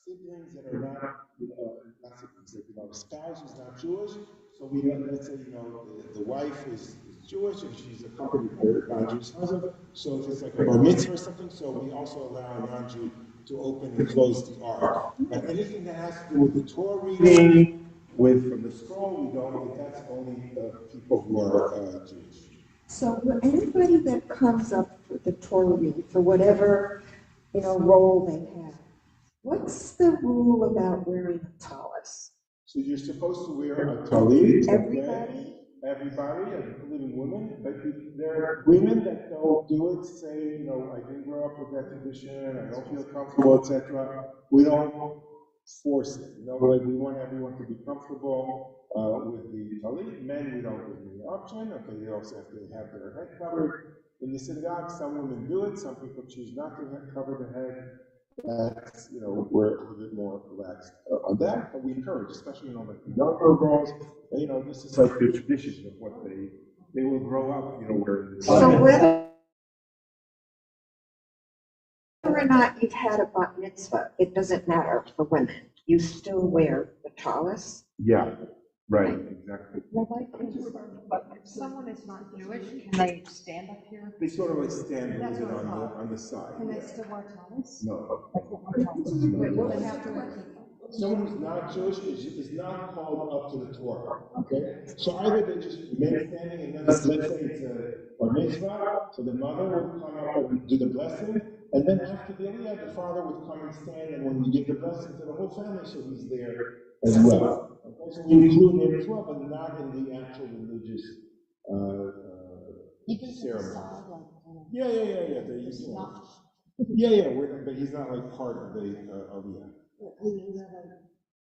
siblings that are not siblings, a spouse who's not Jewish. So we don't, let's say, the wife is Jewish and she's accompanied by a non-Jewish husband. So if it's like a bar mitzvah or something, so we also allow a non-Jew to open and close the ark. But anything that has to do with the Torah reading, from the scroll, we don't. That's only people who are Jewish. So for anybody that comes up with the Torah reading, for whatever, role they have, what's the rule about wearing a tallis? So you're supposed to wear a talit. Everybody? Everybody, including women, but there are women that don't do it, say, I didn't grow up with that tradition, I don't feel comfortable, etc. We don't force it. Like we want everyone to be comfortable with the talit. Men, we don't give them the option. Okay, they also have to have their head covered. In the synagogue, some women do it, some people choose not to cover the head. That's, we're a little bit more relaxed on that, but we encourage, especially, like the younger girls, this is like the tradition of what they will grow up, wearing this. So whether or not you've had a bat mitzvah, it doesn't matter for women. You still wear the tallis? Yeah, right, exactly. But if someone is not Jewish, can they stand up here? They sort of like stand a little bit on the side. Can they Yeah. still wear tallis? No. Wait, will they have to wear? Someone who's not Jewish is not called up to the Torah, okay? So either they just remain standing and then let's say it's a mitzvah, so the mother would come up and do the blessing, and then after the Aliyah, the father would come and stand, and when we give the blessing to the whole family, so he's there as well. Okay, so we include him as well, but not in the actual religious ceremony. Yeah. But he's not like part of the Aliyah.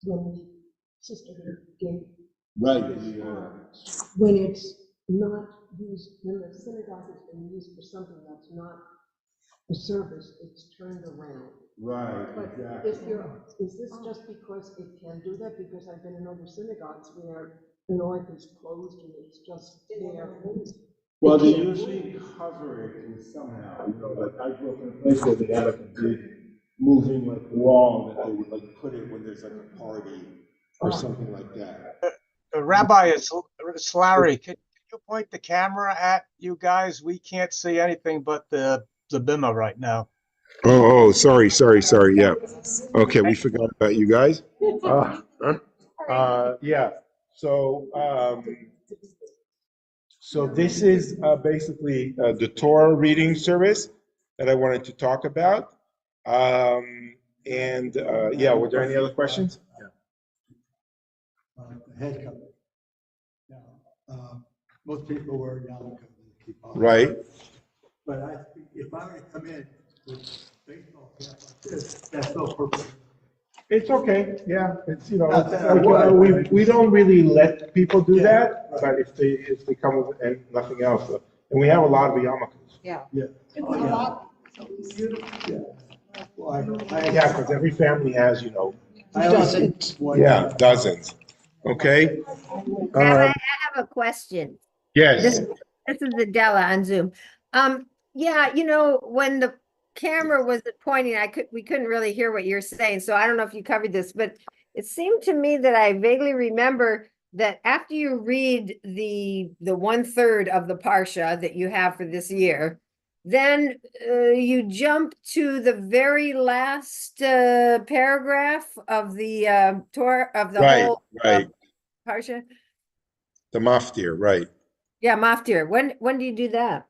When sisterhood gave, Right. when it's not used, when the synagogue has been used for something that's not a service, it's turned around. Right, But exactly. is this just because it can do that? Because I've been in other synagogues where the north is closed and it's just there. Well, they usually cover it with somehow, like I grew up in a place where they had like a big moving like wall that they would like put it when there's like a party or something like that. Rabbi, it's Larry. Can you point the camera at you guys? We can't see anything but the bimah right now. Oh, sorry. Yeah. Okay, we forgot about you guys. Yeah. So this is basically the Torah reading service that I wanted to talk about. Were there any other questions? The head cover. Now, most people wear yarmulke to keep on. Right. But if I were to come in with baseball cap like this, that's no purpose. It's okay. Yeah. It's Not that I would. we don't really let people do that, but if they come with and nothing else, and we have a lot of yarmulkes. Yeah. Yeah. Oh, yeah. Well, Yeah, because every family has dozens. Dozens. Okay. Rabbi, I have a question. Yes. This is Adela on Zoom. When the camera was pointing, we couldn't really hear what you're saying. So I don't know if you covered this, but it seemed to me that I vaguely remember that after you read the 1/3 of the Parsha that you have for this year, then you jump to the very last paragraph of the Torah of the whole Parsha. The maftir, right. Yeah, maftir. When do you do that?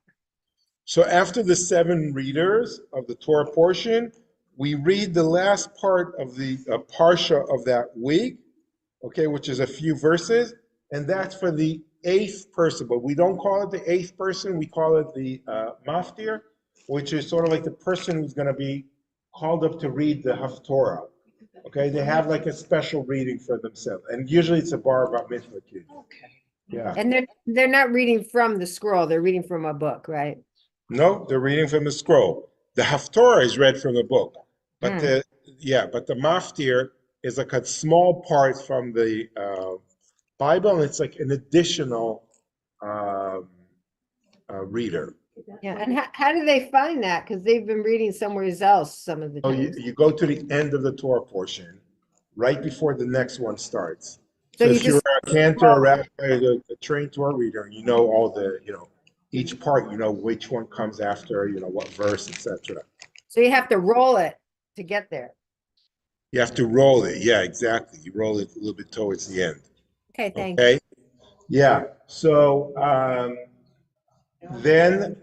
So after the 7 readers of the Torah portion, we read the last part of the Parsha of that week, okay, which is a few verses, and that's for the 8th person, but we don't call it the 8th person, we call it the maftir, which is sort of like the person who's going to be called up to read the Haftorah. Okay, they have like a special reading for themselves, and usually it's a bar mitzvah kid. Okay. Yeah. And they're not reading from the scroll, they're reading from a book, right? No, they're reading from the scroll. The Haftorah is read from the book, but the maftir is like a small part from the Bible, and it's like an additional reader. Yeah, and how do they find that? Because they've been reading somewhere else some of the So times. you go to the end of the Torah portion, right before the next one starts. So So you if you're just a cantor, a rabbi, a trained Torah reader, you know all the, each part, which one comes after, what verse, etc. So you have to roll it to get there. You have to roll it. Yeah, exactly. You roll it a little bit towards the end. Okay, thank you. Okay. Yeah. So then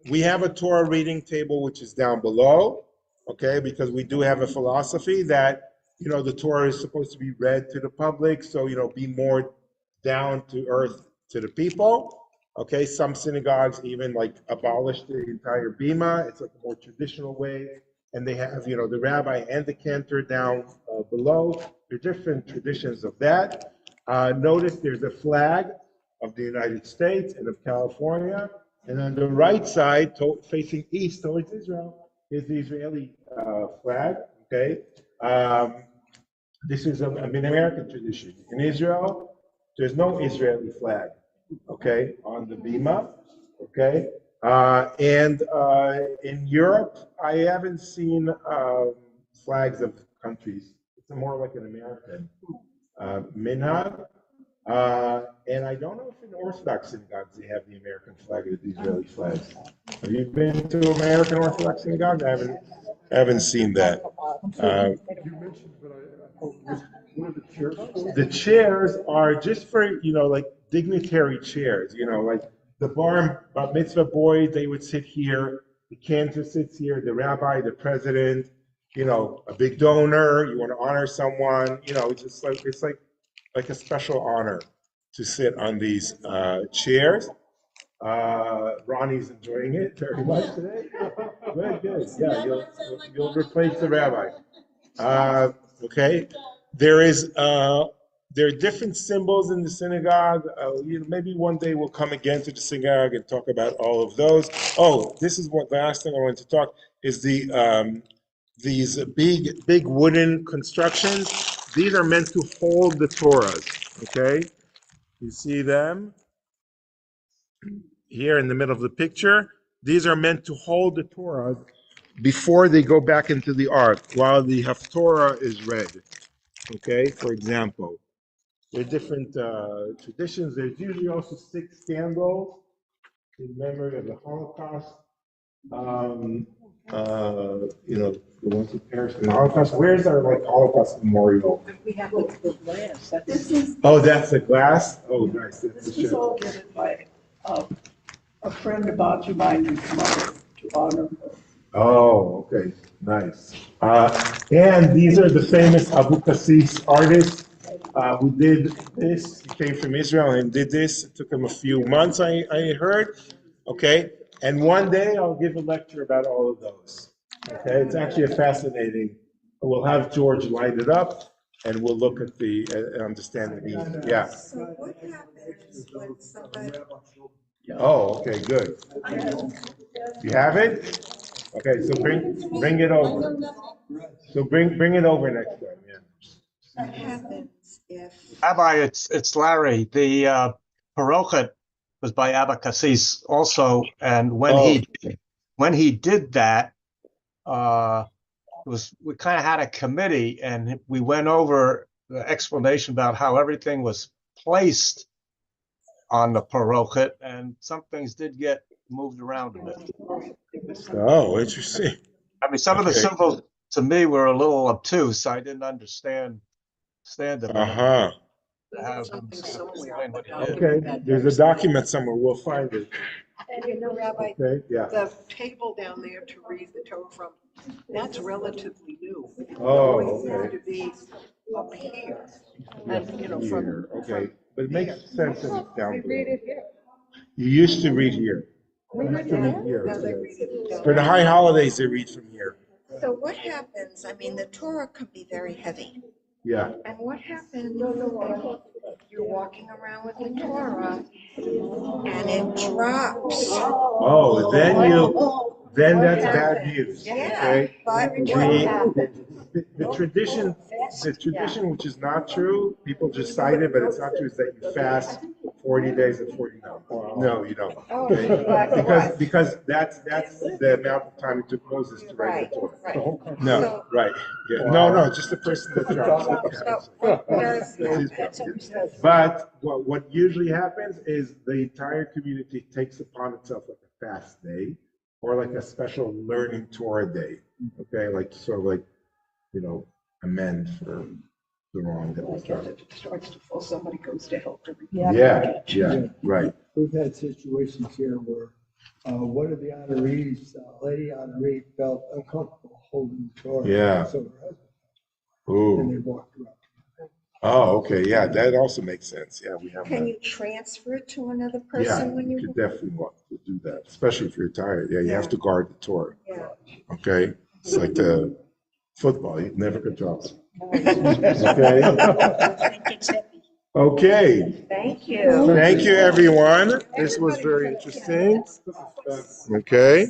we have a Torah reading table, which is down below. Okay, because we do have a philosophy that, the Torah is supposed to be read to the public. So, be more down to earth to the people. Okay, some synagogues even like abolish the entire bima. It's like a more traditional way. And they have, the rabbi and the cantor down below. There are different traditions of that. Notice there's a flag of the United States and of California. And on the right side, facing east towards Israel, is the Israeli flag. Okay. This is an American tradition. In Israel, there's no Israeli flag. Okay, on the bima. Okay. And in Europe, I haven't seen flags of countries. It's more like an American minhag. And I don't know if in Orthodox synagogues they have the American flag or the Israeli flag. Have you been to American Orthodox synagogue? I haven't seen that. You mentioned, but what are the chairs for? The chairs are just for, like dignitary chairs, like the bar mitzvah boy, they would sit here, the cantor sits here, the rabbi, the president, a big donor, you want to honor someone, it's like a special honor to sit on these chairs. Ronnie's enjoying it very much today. Good. Yeah, you'll replace the rabbi. Okay, there are different symbols in the synagogue. Maybe one day we'll come again to the synagogue and talk about all of those. Oh, this is the last thing I wanted to talk is these big wooden constructions. These are meant to hold the Torahs. Okay, you see them here in the middle of the picture. These are meant to hold the Torah before they go back into the ark while the Haftorah is read. Okay, for example, there are different traditions. There's usually also 6 candles in memory of the Holocaust. The ones who perished in the Holocaust. Where's our Holocaust memorial? We have the glass. That's the glass. Oh, nice. This was all given by a friend of Ajumay's mother to honor her. Oh, okay, nice. And these are the famous Abu Kassis artists who did this. He came from Israel and did this. It took him a few months, I heard. Okay, and one day I'll give a lecture about all of those. Okay, it's actually a fascinating. We'll have George light it up, and we'll look at the understand the meaning. Yeah. So what happens when somebody, Oh, okay, good. You have it? Okay, so bring it over. So bring it over next time, yeah. what happens if, Rabbi, it's Larry. The Parochet was by Abba Kassis also, and when he did that, we kind of had a committee, and we went over the explanation about how everything was placed on the Parochet, and some things did get moved around a bit. Oh, interesting. I mean, some of the symbols to me were a little obtuse. I didn't understand them. Uh-huh. To have them explain what he did. Okay, there's a document somewhere. We'll find it. And Rabbi, Okay, yeah. the table down there to read the Torah from, that's relatively new. Oh, It's going okay. to be up here. And, Here, okay. But it makes sense that it's down below. You used to read here. You used to read here. Now they read it down. For the high holidays, they read from here. so what happens, the Torah can be very heavy. Yeah. And what happens if you're walking around with the Torah and it drops? Oh, then that's bad news. Okay. But The tradition, which is not true, people just cite it, but it's not true, is that you fast 40 days and 40 nights. No, you don't. Okay? Because that's the amount of time it took Moses to write the Torah. No, right. Yeah. No, just the person that drops it. But what usually happens is the entire community takes upon itself like a fast day. or like a special learning Torah day. Okay, like sort of like, amend for the wrong that I was guess done. if it starts to fall, somebody goes to help everybody. Yeah, right. We've had situations here where one of the honorees, lady honoree, felt uncomfortable holding the Torah. Yeah. So her husband, and Ooh. they walked around. Oh, okay. Yeah, that also makes sense. Yeah, we have Can that. you transfer it to another Yeah, person when you you? could definitely want to do that, especially if you're tired. Yeah, you have Yeah. to guard the Torah. Yeah. Okay, it's like the football. You never could drop it. Okay. Okay. Thank you. Thank you, everyone. This was very interesting. Okay.